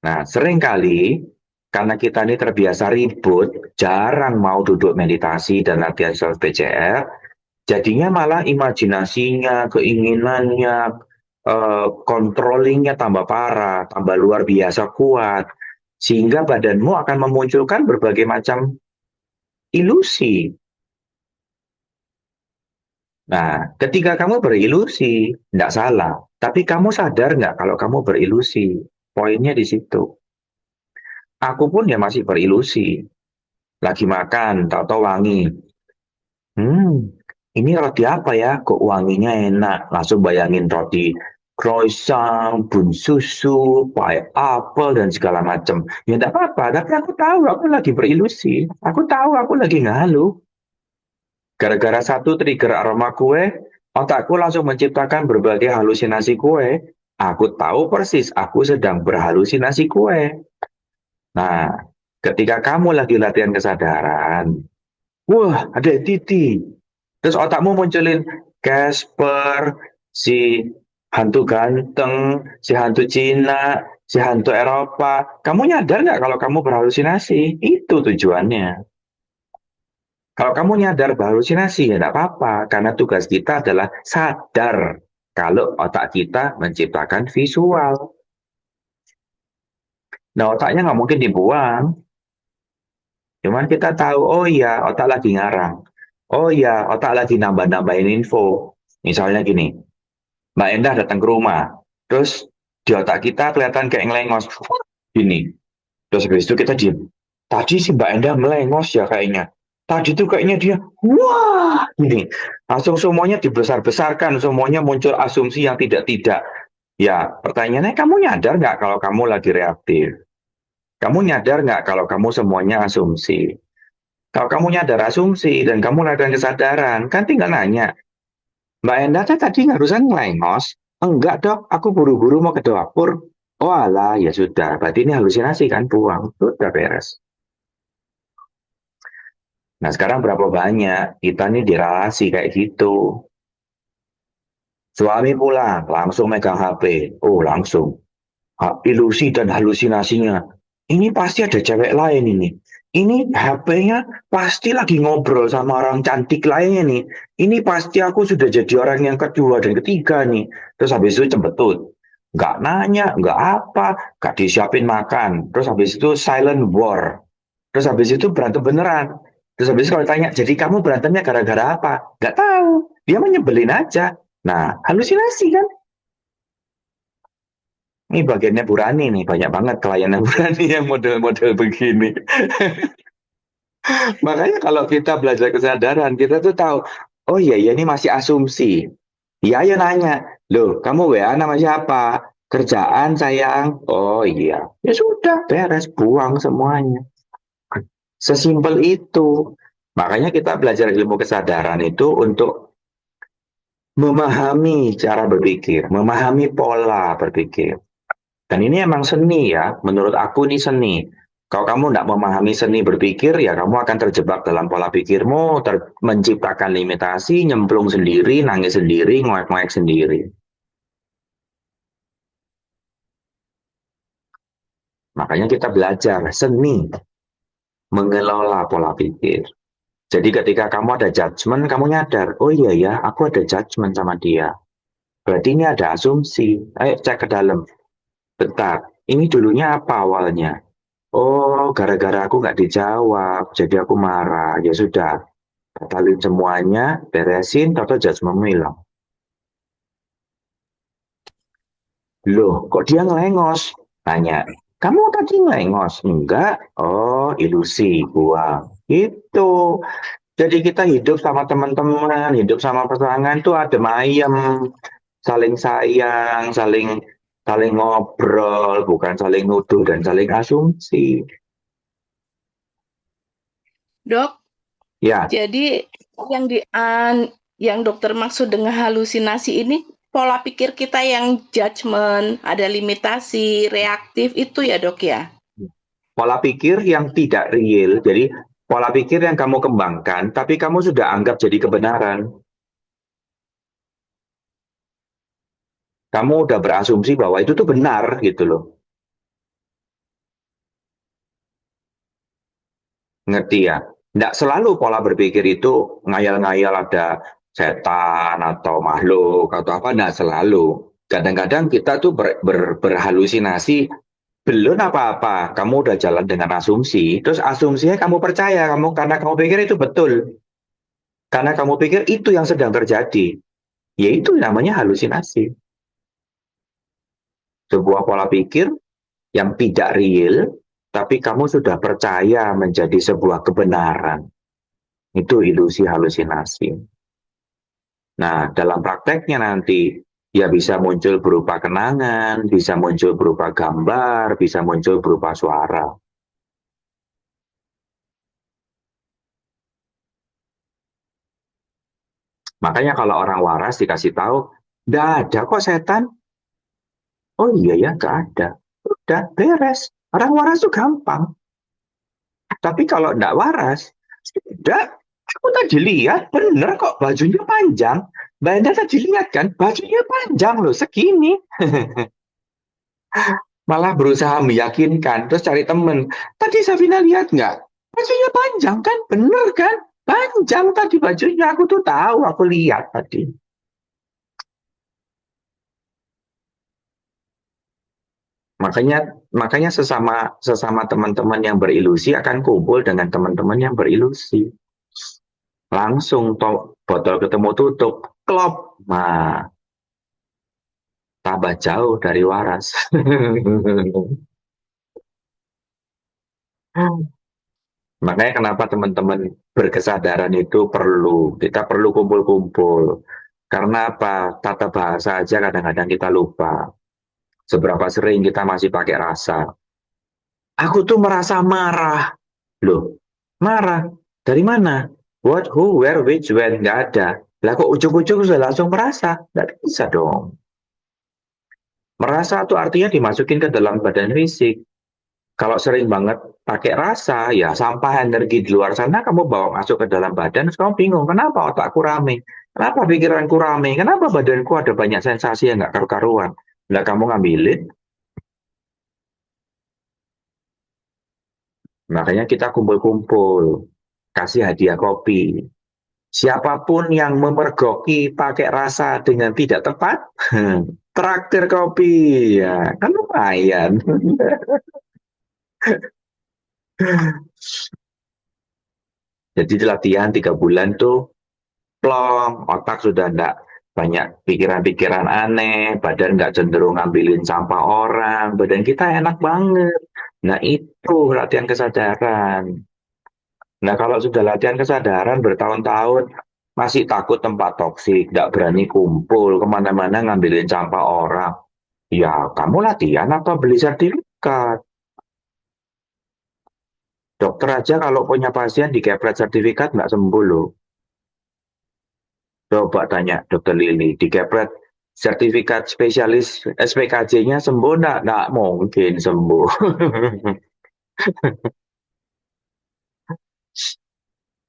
Nah, seringkali karena kita ini terbiasa ribut, jarang mau duduk meditasi dan latihan self PCR, jadinya malah imajinasinya, keinginannya, controllingnya tambah parah, tambah luar biasa kuat, sehingga badanmu akan memunculkan berbagai macam ilusi. Nah, ketika kamu berilusi, tidak salah. Tapi kamu sadar nggak kalau kamu berilusi? Poinnya di situ. Aku pun ya masih berilusi. Lagi makan, tahu-tahu wangi. Ini roti apa ya? Kok wanginya enak? Langsung bayangin roti croissant, bun susu, pie apple, dan segala macam. Ya tidak apa-apa, tapi aku tahu aku lagi berilusi. Aku tahu aku lagi ngalu. Gara-gara satu trigger aroma kue, otakku langsung menciptakan berbagai halusinasi kue. Aku tahu persis aku sedang berhalusinasi kue. Nah, ketika kamu lagi latihan kesadaran, wah ada Titi. Terus otakmu munculin Casper, si hantu ganteng, si hantu Cina, si hantu Eropa. Kamu nyadar nggak kalau kamu berhalusinasi? Itu tujuannya. Kalau kamu nyadar berhalusinasi, ya tidak apa-apa. Karena tugas kita adalah sadar kalau otak kita menciptakan visual. Nah, otaknya nggak mungkin dibuang. Cuman kita tahu, oh iya, otak lagi ngarang. Oh iya, otak lagi nambah-nambahin info. Misalnya gini, Mbak Endah datang ke rumah. Terus di otak kita kelihatan kayak ngelengos. Gini. Terus habis itu kita diem. Tadi si Mbak Endah melengos ya kayaknya. Tadi tuh kayaknya dia, wah, gini. Langsung semuanya dibesar-besarkan, semuanya muncul asumsi yang tidak-tidak. Ya, pertanyaannya, kamu nyadar nggak kalau kamu lagi reaktif? Kamu nyadar nggak kalau kamu semuanya asumsi? Kalau kamu nyadar asumsi dan kamu latihan kesadaran, kan tinggal nanya, Mbak Endah tadi barusan ngelengos? Enggak dok, aku buru-buru mau ke dapur. Oh alah, ya sudah. Berarti ini halusinasi kan, buang. Sudah beres. Nah sekarang berapa banyak kita nih di relasi kayak gitu. Suami pulang, langsung megang HP. Oh langsung. Ilusi dan halusinasinya. Ini pasti ada cewek lain ini. Ini HP-nya pasti lagi ngobrol sama orang cantik lainnya nih. Ini pasti aku sudah jadi orang yang kedua dan ketiga nih. Terus habis itu cembetut. Nggak nanya, nggak apa, nggak disiapin makan. Terus habis itu silent war. Terus habis itu berantem beneran. Terus habis itu kalau tanya, jadi kamu berantemnya gara-gara apa? Nggak tahu. Dia menyebelin aja. Nah, halusinasi kan? Ini bagiannya Bu Rani nih, banyak banget kliennya Bu Rani yang model-model begini. Makanya kalau kita belajar kesadaran, kita tuh tahu, oh iya, ya ini masih asumsi. Ya, ayo nanya, loh, kamu WA nama siapa? Kerjaan sayang. Oh iya, ya sudah, beres, buang semuanya. Sesimpel itu. Makanya kita belajar ilmu kesadaran itu untuk memahami cara berpikir, memahami pola berpikir. Dan ini emang seni ya, menurut aku ini seni. Kalau kamu tidak memahami seni berpikir, ya kamu akan terjebak dalam pola pikirmu, menciptakan limitasi, nyemplung sendiri, nangis sendiri, ngoek-ngoek sendiri. Makanya kita belajar seni mengelola pola pikir. Jadi ketika kamu ada judgement, kamu nyadar, oh iya ya, aku ada judgement sama dia. Berarti ini ada asumsi. Ayo cek ke dalam. Bentar, ini dulunya apa awalnya? Oh, gara-gara aku nggak dijawab, jadi aku marah. Ya sudah, batalin semuanya, beresin, atau judgement hilang. Loh, kok dia ngelengos? Tanya, kamu tadi ngelengos? Enggak. Oh, ilusi, buang. Itu. Jadi kita hidup sama teman-teman, hidup sama pasangan tuh ada ayem, saling sayang, saling saling ngobrol, bukan saling nuduh dan saling asumsi. Dok, Ya, jadi yang yang dokter maksud dengan halusinasi ini pola pikir kita yang judgement, ada limitasi, reaktif itu ya dok ya? pola pikir yang tidak real. Jadi pola pikir yang kamu kembangkan, tapi kamu sudah anggap jadi kebenaran. Kamu udah berasumsi bahwa itu tuh benar gitu loh. Ngerti ya? Tidak selalu pola berpikir itu ngayal-ngayal ada setan atau makhluk atau apa, tidak selalu. Kadang-kadang kita tuh berhalusinasi, belum apa-apa, kamu udah jalan dengan asumsi, terus asumsinya kamu percaya, karena kamu pikir itu betul. Karena kamu pikir itu yang sedang terjadi. Yaitu namanya halusinasi. Sebuah pola pikir yang tidak real, tapi kamu sudah percaya menjadi sebuah kebenaran. Itu ilusi halusinasi. Nah, dalam prakteknya nanti, ya bisa muncul berupa kenangan, bisa muncul berupa gambar, bisa muncul berupa suara. Makanya kalau orang waras dikasih tahu, nggak ada kok setan. Oh iya ya, nggak ada. Udah, beres. Orang waras tuh gampang. Tapi kalau nggak waras, sudah, aku tadi lihat, bener kok bajunya panjang. Mbak Enda tadi lihat kan, bajunya panjang loh, segini. Malah berusaha meyakinkan, terus cari temen. Tadi Safina lihat nggak? Bajunya panjang kan, bener kan? Panjang tadi bajunya, aku tuh tahu, aku lihat tadi. Makanya makanya sesama sesama teman-teman yang berilusi akan kumpul dengan teman-teman yang berilusi. Langsung botol ketemu tutup, klop. Nah, tambah jauh dari waras. Makanya kenapa teman-teman berkesadaran itu perlu. Kita perlu kumpul-kumpul. Karena apa? Tata bahasa aja kadang-kadang kita lupa. Seberapa sering kita masih pakai rasa. Aku tuh merasa marah. Loh, marah? Dari mana? What, who, where, which, when? Nggak ada. Lah kok ujung-ujung sudah langsung merasa? Nggak bisa dong. Merasa itu artinya dimasukin ke dalam badan fisik. Kalau sering banget pakai rasa, ya sampah energi di luar sana kamu bawa masuk ke dalam badan, terus kamu bingung, kenapa otakku rame? Kenapa pikiranku rame? Kenapa badanku ada banyak sensasi yang nggak karu-karuan? Lah kamu ngambilin, makanya kita kumpul-kumpul, kasih hadiah kopi. Siapapun yang memergoki pakai rasa dengan tidak tepat, traktir kopi, ya kan lumayan. Jadi latihan 3 bulan tuh plong, otak sudah enggak banyak pikiran-pikiran aneh, badan nggak cenderung ngambilin sampah orang, badan kita enak banget. Nah itu latihan kesadaran. Nah kalau sudah latihan kesadaran bertahun-tahun, masih takut tempat toksik, nggak berani kumpul, kemana-mana ngambilin sampah orang, ya kamu latihan apa beli sertifikat? Dokter aja kalau punya pasien dikepret sertifikat nggak sembuh loh. Coba tanya Dokter Lili, dikepret sertifikat spesialis SPKJ-nya sembuh enggak? Nggak mungkin sembuh.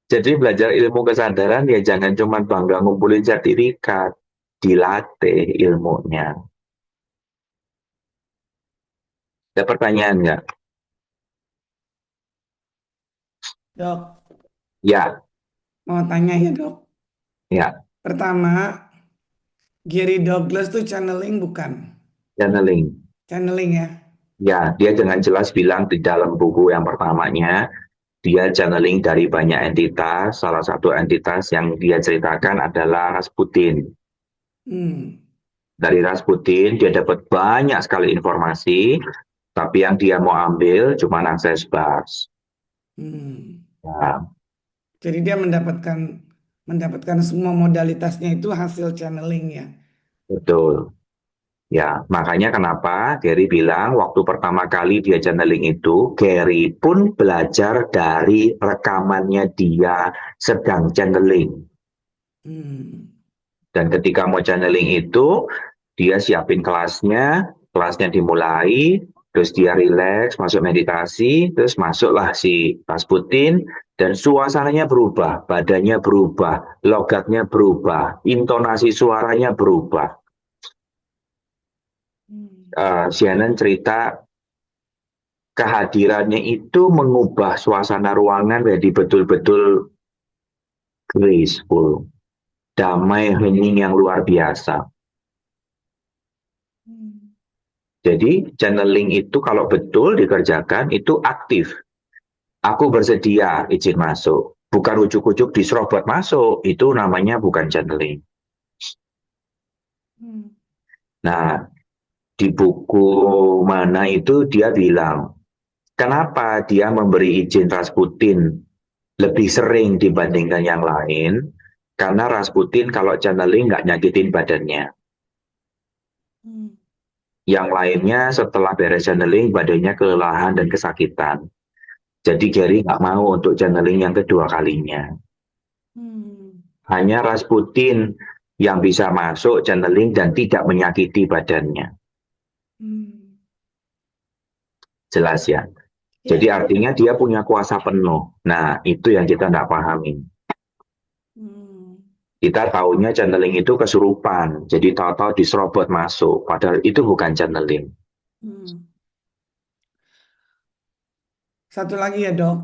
Jadi belajar ilmu kesadaran ya jangan cuma bangga ngumpulin sertifikat, dilatih ilmunya. Ada pertanyaan nggak? Dok, Ya, mau tanya ya dok. ya, Pertama, Gary Douglas tuh channeling bukan? channeling. Channeling ya. Ya, dia dengan jelas bilang di dalam buku yang pertamanya, dia channeling dari banyak entitas. Salah satu entitas yang dia ceritakan adalah Rasputin. Hmm. Dari Rasputin dia dapat banyak sekali informasi, tapi yang dia mau ambil cuma akses bars. Hmm. Ya, Jadi dia mendapatkan semua modalitasnya itu hasil channeling ya. betul. Ya, makanya kenapa Gary bilang waktu pertama kali dia channeling itu, Gary pun belajar dari rekamannya dia sedang channeling. Hmm. Dan ketika mau channeling itu, dia siapin kelasnya, kelasnya dimulai, terus dia rileks, masuk meditasi, terus masuklah si Rasputin, dan suasananya berubah, badannya berubah, logatnya berubah, intonasi suaranya berubah. Shannon cerita kehadirannya itu mengubah suasana ruangan jadi betul-betul graceful, damai, hening yang luar biasa. Jadi channeling itu kalau betul dikerjakan itu aktif. Aku bersedia izin masuk. Bukan ujuk-ujuk diserobot masuk. Itu namanya bukan channeling. Nah, di buku mana itu dia bilang, kenapa dia memberi izin Rasputin lebih sering dibandingkan yang lain? Karena Rasputin kalau channeling nggak nyakitin badannya. Yang lainnya setelah beres channeling badannya kelelahan dan kesakitan. Jadi Gary nggak mau untuk channeling yang kedua kalinya. Hanya Rasputin yang bisa masuk channeling dan tidak menyakiti badannya. Jelas ya? Jadi artinya dia punya kuasa penuh. Nah, itu yang kita nggak pahami. Kita taunya channeling itu kesurupan. Jadi tahu-tahu diserobot masuk. Padahal itu bukan channeling. Satu lagi ya dok.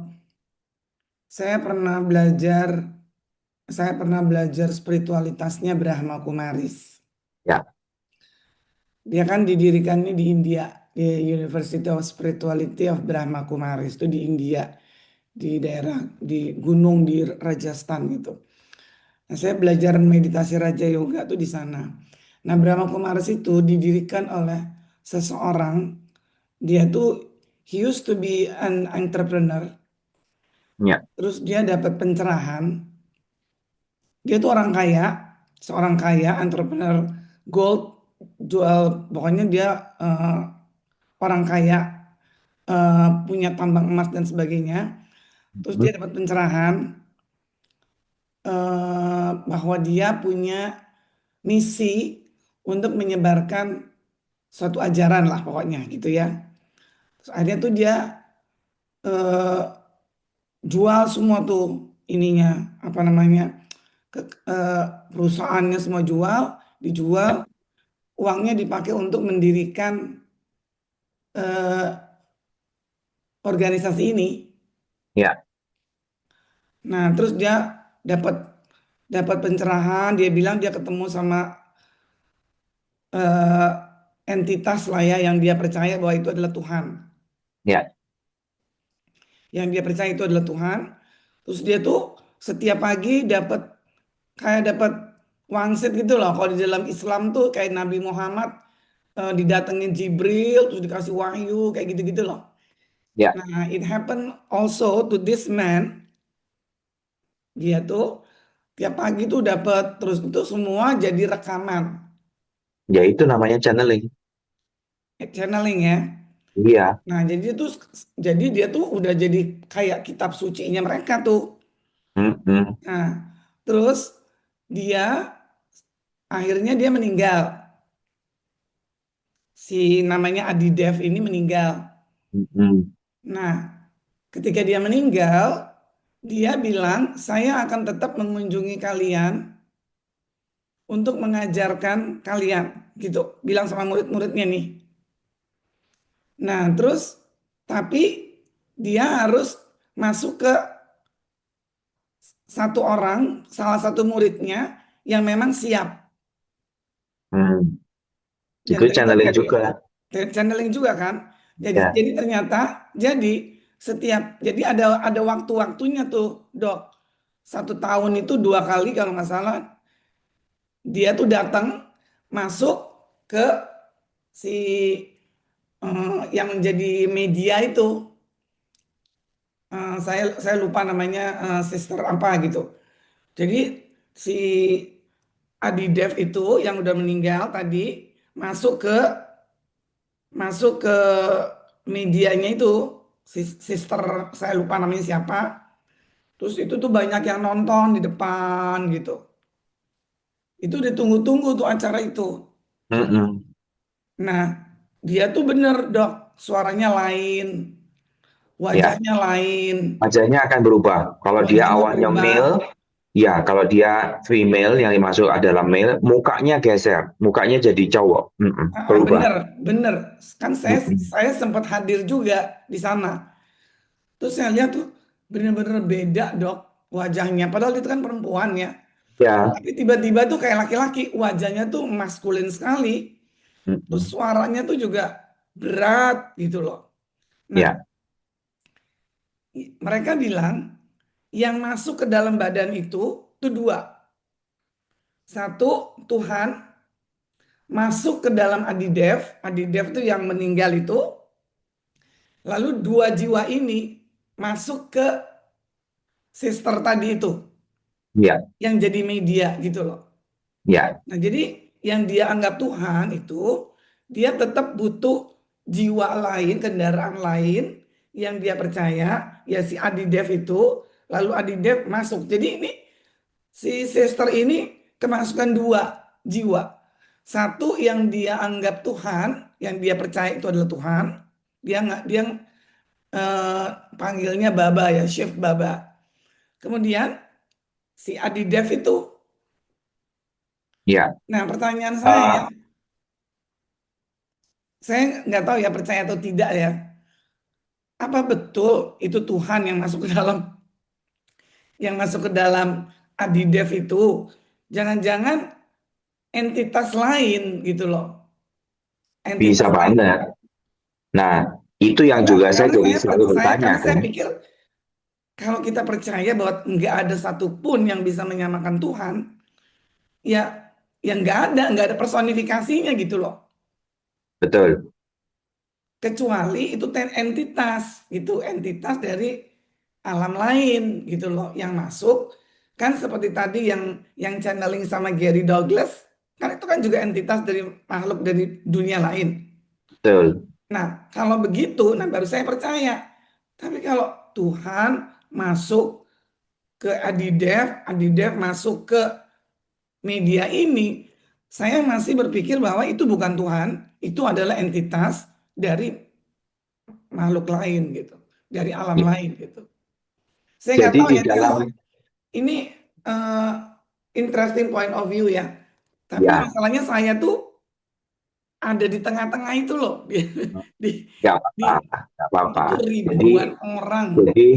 Saya pernah belajar spiritualitasnya Brahma Kumaris. Ya, Dia kan didirikannya di India, di University of Spirituality of Brahma Kumaris itu di India, di daerah di gunung di Rajasthan gitu. Nah, saya belajar meditasi Raja Yoga tuh di sana. Nah, Brahma Kumaris itu didirikan oleh seseorang, dia tuh he used to be an entrepreneur, ya. terus dia dapat pencerahan. Dia tuh orang kaya, seorang kaya, entrepreneur, gold, jual, pokoknya dia orang kaya, punya tambang emas dan sebagainya. Terus dia Mhm. dapat pencerahan bahwa dia punya misi untuk menyebarkan suatu ajaran lah pokoknya gitu ya. Terus akhirnya tuh dia eh, jual semua tuh ininya, apa namanya, ke, eh, perusahaannya semua dijual, Ya, uangnya dipakai untuk mendirikan eh, organisasi ini. ya. Nah, terus dia dapat dapat pencerahan, dia bilang dia ketemu sama eh, entitas lah ya yang dia percaya bahwa itu adalah Tuhan. Ya. Yang dia percaya itu adalah Tuhan. Terus dia tuh setiap pagi dapat wangsit gitu loh. Kalau di dalam Islam tuh kayak Nabi Muhammad didatengin Jibril terus dikasih wahyu kayak gitu-gitu loh. Ya. Nah, it happened also to this man. Dia tuh tiap pagi tuh dapat terus itu semua jadi rekaman, Ya, itu namanya channeling. channeling ya. Iya. Nah, jadi dia tuh udah jadi kayak kitab sucinya mereka tuh. Mm-mm. Nah, terus dia akhirnya dia meninggal. Si namanya Adi Dev ini meninggal. Mm-mm. Nah, ketika dia meninggal, dia bilang, "Saya akan tetap mengunjungi kalian untuk mengajarkan kalian." Gitu, bilang sama murid-muridnya nih. Nah, terus tapi dia harus masuk ke satu orang, salah satu muridnya yang memang siap. Hmm. Dan Itu ternyata channeling juga. channeling juga kan. Jadi Ya. jadi ternyata jadi jadi ada waktu-waktunya tuh, Dok. 1 tahun itu 2 kali kalau nggak salah dia tuh datang masuk ke si yang menjadi media itu. Saya lupa namanya, sister apa gitu. Jadi si Adi Dev itu yang udah meninggal tadi masuk ke masuk ke medianya itu, sister saya lupa namanya siapa. Terus itu tuh banyak yang nonton di depan gitu. Itu ditunggu-tunggu tuh acara itu. Mm-mm. Nah, dia tuh bener dok, suaranya lain, Ya, wajahnya lain, wajahnya akan berubah. Kalau dia wajahnya awalnya berubah. male, ya kalau dia female yang dimasuk adalah male, mukanya geser, mukanya jadi cowok. Mm-mm. Berubah. Bener, bener. Kan saya Mm-mm. saya sempat hadir juga di sana. Terus saya lihat tuh bener-bener beda dok wajahnya. Padahal itu kan perempuan ya. Ya. Tapi tiba-tiba tuh kayak laki-laki, wajahnya tuh maskulin sekali. Terus Mm-mm. suaranya tuh juga berat gitu loh. Nah, Ya. mereka bilang yang masuk ke dalam badan itu dua. Satu, Tuhan masuk ke dalam Adidev. Adidev tuh yang meninggal itu. Lalu dua jiwa ini masuk ke sister tadi itu. Ya. Yang jadi media gitu loh. Ya. Nah, jadi yang dia anggap Tuhan itu, dia tetap butuh jiwa lain, kendaraan lain yang dia percaya, ya si Adidev itu, lalu Adidev masuk. Jadi ini si sister ini kemasukan dua jiwa. Satu yang dia anggap Tuhan, yang dia percaya itu adalah Tuhan, dia nggak dia eh, panggilnya Baba ya, Chef Baba. Kemudian si Adidev itu, Ya. nah pertanyaan Ah, saya nggak tahu ya percaya atau tidak ya. Apa betul itu Tuhan yang masuk ke dalam yang masuk ke dalam Adidev itu jangan-jangan entitas lain gitu loh. Bisa Entitas lain. banget. Nah, itu yang juga saya jadi selalu bertanya Karena saya kan. pikir kalau kita percaya bahwa nggak ada satupun yang bisa menyamakan Tuhan, ya nggak ada personifikasinya gitu loh. Betul. Kecuali itu entitas gitu, entitas dari alam lain gitu loh yang masuk, kan seperti tadi yang channeling sama Gary Douglas, kan itu kan juga entitas dari makhluk dari dunia lain. Betul. Nah, kalau begitu, nah baru saya percaya. Tapi kalau Tuhan masuk ke Adidev, Adidev masuk ke media ini, saya masih berpikir bahwa itu bukan Tuhan, itu adalah entitas dari makhluk lain gitu, dari alam Ya. lain gitu. Saya nggak Jadi tahu di ya, dalam ini eh, interesting point of view ya. Tapi ya masalahnya saya tuh ada di tengah-tengah itu loh, di, nggak di apa-apa, nggak apa-apa. itu Jadi ribuan orang jadi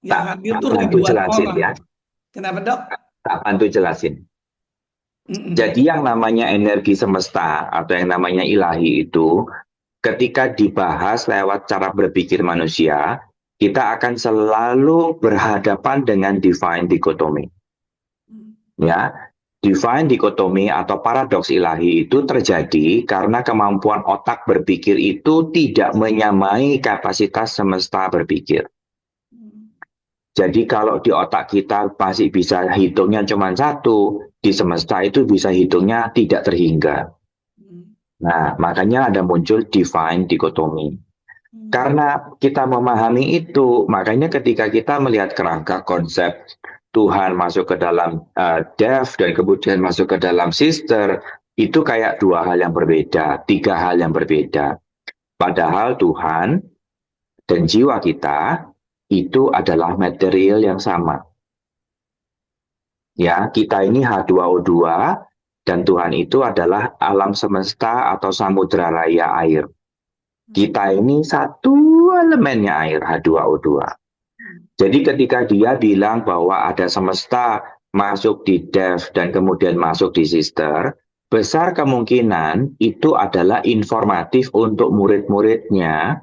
yang tak hadir tak tuh bantu ribuan jelasin orang. ya. Kenapa dok? Tak bantu jelasin. Mm-mm. Jadi yang namanya energi semesta atau yang namanya ilahi itu ketika dibahas lewat cara berpikir manusia, kita akan selalu berhadapan dengan divine dichotomy. Ya, divine dichotomy atau paradoks ilahi itu terjadi karena kemampuan otak berpikir itu tidak menyamai kapasitas semesta berpikir. Jadi kalau di otak kita masih bisa hitungnya cuma satu, di semesta itu bisa hitungnya tidak terhingga. Nah, makanya ada muncul divine dichotomy. Karena kita memahami itu, makanya ketika kita melihat kerangka konsep Tuhan masuk ke dalam Dev dan kemudian masuk ke dalam Sister, itu kayak dua hal yang berbeda, tiga hal yang berbeda. Padahal Tuhan dan jiwa kita itu adalah material yang sama. Ya, kita ini H2O2 dan Tuhan itu adalah alam semesta atau samudra raya air. Kita ini satu elemennya air, H2O2. Jadi ketika dia bilang bahwa ada semesta masuk di Dev dan kemudian masuk di Sister, besar kemungkinan itu adalah informatif untuk murid-muridnya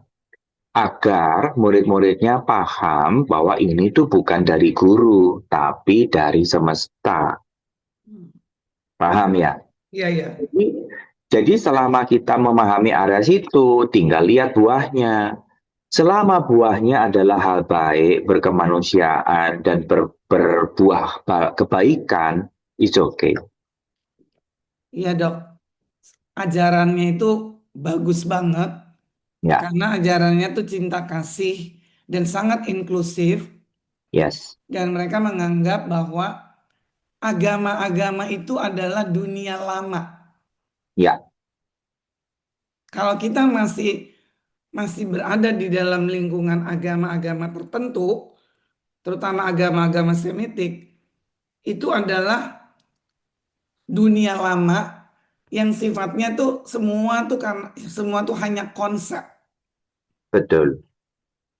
agar murid-muridnya paham bahwa ini tuh bukan dari guru, tapi dari semesta. Paham ya? Iya, iya. Jadi selama kita memahami Aries itu, tinggal lihat buahnya. Selama buahnya adalah hal baik, berkemanusiaan, dan berbuah kebaikan, it's okay. Iya dok, ajarannya itu bagus banget Ya, karena ajarannya tuh cinta kasih dan sangat inklusif, yes, dan mereka menganggap bahwa agama-agama itu adalah dunia lama. ya, Kalau kita masih berada di dalam lingkungan agama-agama tertentu, terutama agama-agama Semitik, itu adalah dunia lama yang sifatnya tuh semua tuh hanya konsep betul.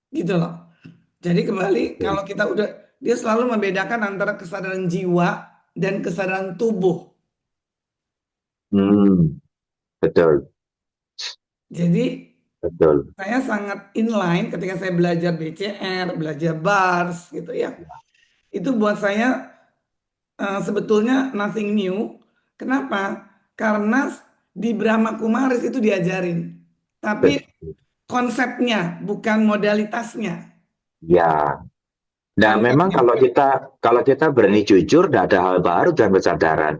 gitu loh. Jadi kembali kalau kita udah, dia selalu membedakan antara kesadaran jiwa dan kesadaran tubuh. Hmm, betul, Jadi betul. saya sangat inline ketika saya belajar BCR, belajar bars gitu ya. Itu buat saya sebetulnya nothing new. Kenapa? Karena di Brahma Kumaris itu diajarin. Tapi Betul. konsepnya, bukan modalitasnya. Ya, nah memang Konsepnya. kalau kita berani jujur, tidak ada hal baru dalam kesadaran.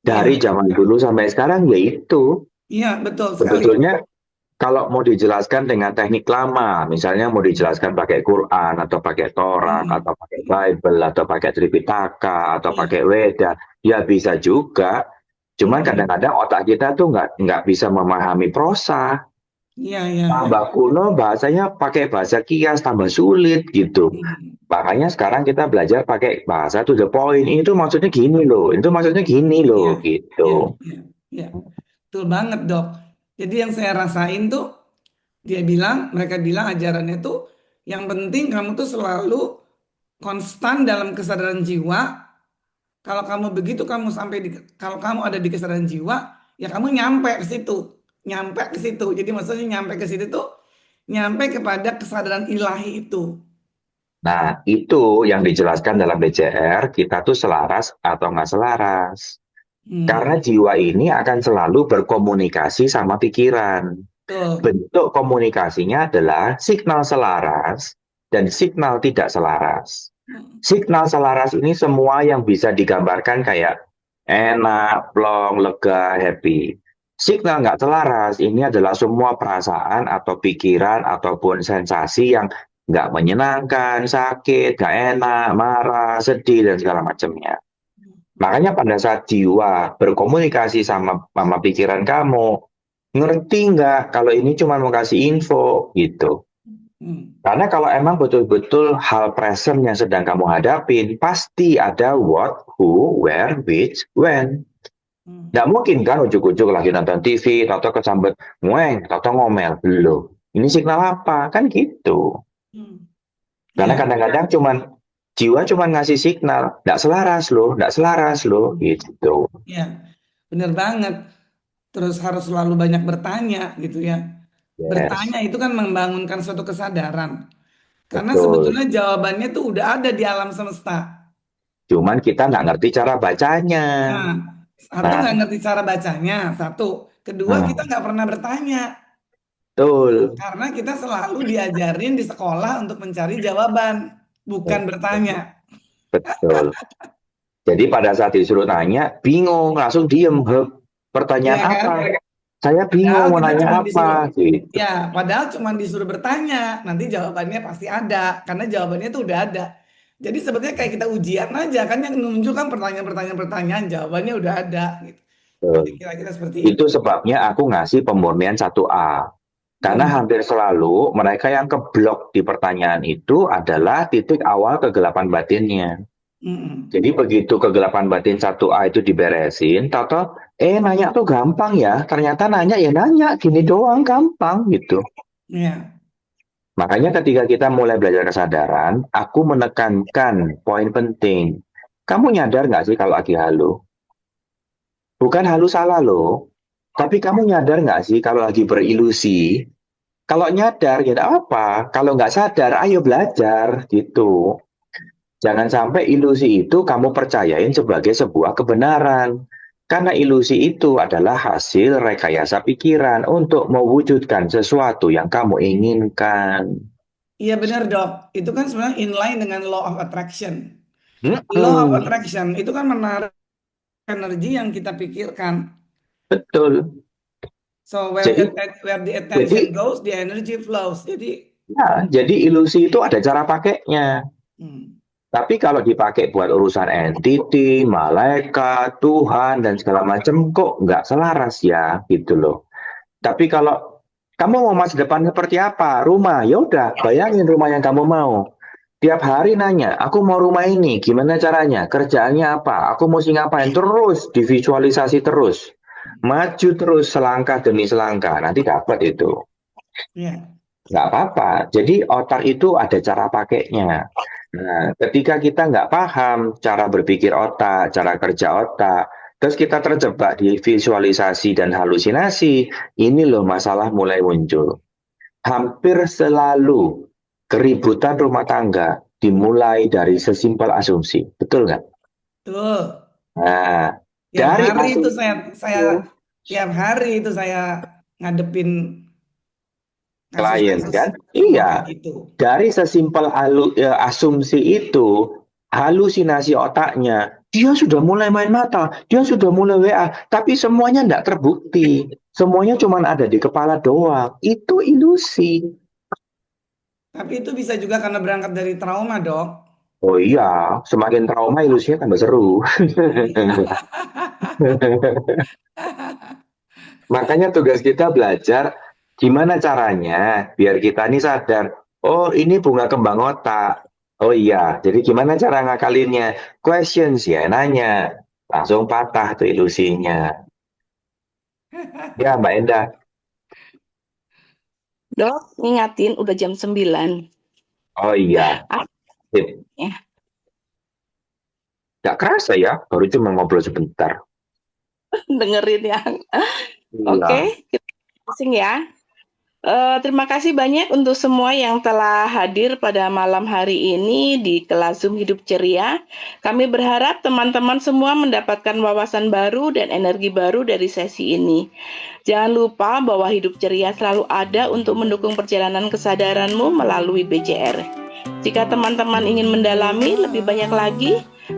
Dari Iya, zaman dulu sampai sekarang, ya itu. iya betul sekali. Sebetulnya kalau mau dijelaskan dengan teknik lama, misalnya mau dijelaskan pakai Quran atau pakai Torah Hmm. atau pakai Bible atau pakai Tripitaka atau Iya. pakai Weda, ya bisa juga. Cuman Hmm. kadang-kadang otak kita tuh nggak bisa memahami prosa. Iya, iya, iya. Tambah kuno bahasanya pakai bahasa kias, tambah sulit gitu. Hmm. Makanya sekarang kita belajar pakai bahasa to the point. Ini tuh maksudnya gini loh, itu maksudnya gini Iya, loh gitu. iya, iya, iya. Betul banget, Dok. Jadi yang saya rasain tuh, mereka bilang ajarannya tuh yang penting kamu tuh selalu konstan dalam kesadaran jiwa. Kalau kamu begitu, kalau kamu ada di kesadaran jiwa, ya kamu nyampe ke situ, nyampe ke situ. Jadi maksudnya nyampe ke situ tuh, nyampe kepada kesadaran ilahi itu. Nah, itu yang dijelaskan dalam BCR, kita tuh selaras atau nggak selaras. Karena Hmm, jiwa ini akan selalu berkomunikasi sama pikiran. betul. Bentuk komunikasinya adalah signal selaras dan signal tidak selaras. Hmm, Signal selaras ini semua yang bisa digambarkan kayak enak, plong, lega, happy. Signal nggak selaras ini adalah semua perasaan atau pikiran ataupun sensasi yang nggak menyenangkan, sakit, nggak enak, marah, sedih, dan segala macamnya. Makanya pada saat jiwa berkomunikasi sama pikiran kamu, ngerti nggak kalau ini cuma mau kasih info gitu. hmm, Karena kalau emang betul-betul hal present yang sedang kamu hadapin, pasti ada what, who, where, which, when. hmm, Nggak mungkin kan ujuk-ujuk lagi nonton TV, atau kesambet ngueng, atau ngomel. Belum. Ini signal apa? Kan gitu. hmm. Karena Ya, kadang-kadang jiwa cuman ngasih signal, nggak selaras loh, gitu. ya, benar banget. Terus harus selalu banyak bertanya gitu ya. Yes, Bertanya itu kan membangunkan suatu kesadaran. Karena betul. sebetulnya jawabannya tuh udah ada di alam semesta. Cuman kita nggak ngerti cara bacanya. Nah, satu Nah, nggak ngerti cara bacanya, satu. Kedua, kita nah, nggak pernah bertanya. betul. Karena kita selalu diajarin di sekolah untuk mencari jawaban, bukan bertanya. Betul. Jadi pada saat disuruh nanya, bingung, langsung diem. Hep. Iya Pertanyaan kan? apa? Saya Padahal bingung mau kita cuma nanya disuruh, apa, gitu. padahal cuma disuruh bertanya. Nanti jawabannya pasti ada, karena jawabannya tuh udah ada. Jadi sebetulnya kayak kita ujian aja, kan yang muncul kan pertanyaan-pertanyaan, jawabannya udah ada. Gitu. Jadi Betul. kira-kira seperti itu. Itu sebabnya aku ngasih pemurnian 1A. Karena Hmm. hampir selalu mereka yang keblok di pertanyaan itu adalah titik awal kegelapan batinnya. Mm-mm. Jadi begitu kegelapan batin 1A itu diberesin, tahu nanya tuh gampang ya. Ternyata nanya ya nanya, gini doang gampang gitu. Iya. Makanya ketika kita mulai belajar kesadaran, aku menekankan poin penting. Kamu nyadar nggak sih kalau lagi halu? Bukan halu salah loh. Tapi kamu nyadar nggak sih kalau lagi berilusi? Kalau nyadar ya nggak apa. Kalau nggak sadar, ayo belajar gitu. Jangan sampai ilusi itu kamu percayain sebagai sebuah kebenaran. Karena ilusi itu adalah hasil rekayasa pikiran untuk mewujudkan sesuatu yang kamu inginkan. Iya benar dok, itu kan sebenarnya inline dengan law of attraction. Law of Mm-mm, attraction itu kan menarik energi yang kita pikirkan. betul. So Jadi, where the jadi, attention goes, the energy flows. Jadi, jadi ilusi itu ada cara pakainya. hmm, Tapi kalau dipakai buat urusan entity, malaikat, Tuhan, dan segala macam, kok nggak selaras ya, gitu loh. Tapi kalau kamu mau masa depan seperti apa? Rumah, ya udah, bayangin rumah yang kamu mau. Tiap hari nanya, aku mau rumah ini, gimana caranya? Kerjaannya apa? Aku mesti ngapain? Terus divisualisasi terus. Maju terus selangkah demi selangkah, nanti dapat itu. ya, Nggak apa-apa. Jadi otak itu ada cara pakainya. Nah, ketika kita nggak paham cara berpikir otak, cara kerja otak, terus kita terjebak di visualisasi dan halusinasi, ini loh masalah mulai muncul. Hampir selalu keributan rumah tangga dimulai dari sesimpel asumsi. Betul nggak? betul. Nah, Tiap dari hari itu asumsi saya itu, tiap hari itu saya ngadepin klien kasus-kasus kan? semua kayak Iya, gitu. dari sesimpel asumsi itu, halusinasi otaknya, dia sudah mulai main mata, dia sudah mulai WA, tapi semuanya tidak terbukti. Semuanya cuma ada di kepala doang. Itu ilusi. Tapi itu bisa juga karena berangkat dari trauma, dok. Oh iya, semakin trauma ilusinya tambah seru. Makanya tugas kita belajar gimana caranya biar kita ini sadar, oh ini bunga kembang otak. Oh iya, jadi gimana cara ngakalinnya? Questions ya, nanya. Langsung patah tuh ilusinya. Ya Mbak Endah. Dok, ngingatin udah jam 9. Oh iya, Ah, sip. ya. Gak kerasa ya, baru cuma ngobrol sebentar. Dengerin ya. Iya. Oke, kita closing ya. Terima kasih banyak untuk semua yang telah hadir pada malam hari ini di kelas Zoom Hidup Ceria. Kami berharap teman-teman semua mendapatkan wawasan baru dan energi baru dari sesi ini. Jangan lupa bahwa Hidup Ceria selalu ada untuk mendukung perjalanan kesadaranmu melalui BCR. Jika teman-teman ingin mendalami lebih banyak lagi,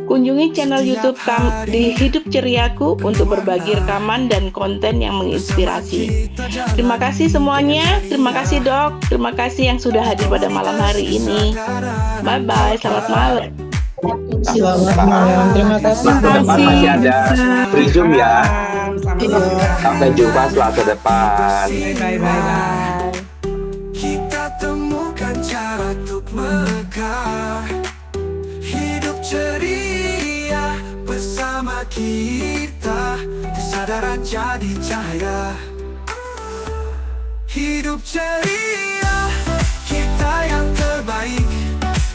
kunjungi channel YouTube di Hidup Ceriaku untuk berbagi rekaman dan konten yang menginspirasi. Terima kasih semuanya, terima kasih Dok, terima kasih yang sudah hadir pada malam hari ini. Bye-bye, selamat malam. Selamat malam. Terima kasih. Selasa depan masih ada free Zoom ya. Sampai jumpa Selasa depan. Bye. Kita temukan cara untuk mekar, hidup ceria bersama kita, kesadaran jadi cahaya. Hidup ceria, kita yang terbaik,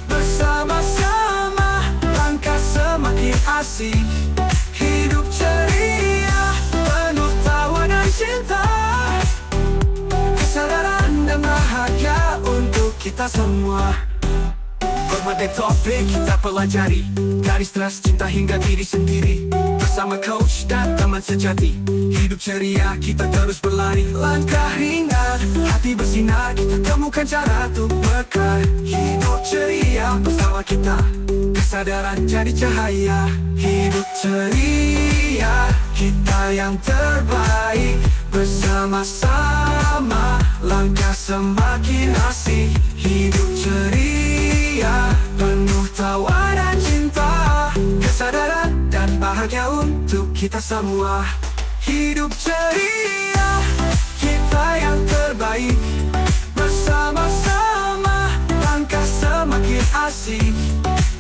bersama-sama, langkah semakin asik. Hidup ceria, penuh tawa dan cinta, kesadaran dan bahagia untuk kita semua. Berbagai topik kita pelajari, dari stres, cinta hingga diri sendiri. Bersama coach dan teman sejati, hidup ceria kita terus berlari. Langkah ringan, hati bersinar, kita temukan cara untuk mekar. Hidup ceria bersama kita, kesadaran jadi cahaya. Hidup ceria, kita yang terbaik, bersama-sama, langkah semakin asik. Hidup ceria, penuh tawa dan cinta, kesadaran dan bahagia untuk kita semua. Hidup ceria, kita yang terbaik, bersama-sama, langkah semakin asik.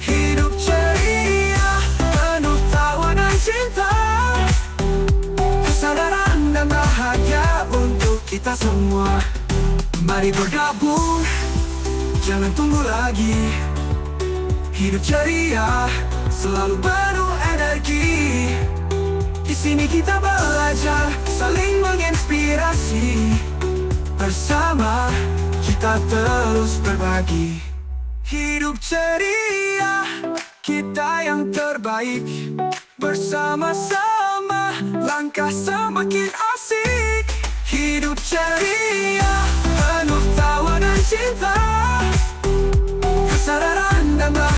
Hidup ceria, penuh tawa dan cinta, kesadaran dan bahagia untuk kita semua. Mari bergabung, jangan tunggu lagi. Hidup ceria, selalu penuh energi. Di sini kita belajar, saling menginspirasi. Bersama kita terus berbagi. Hidup ceria, kita yang terbaik, bersama-sama, langkah semakin asik. Hidup ceria, penuh tawa dan cinta,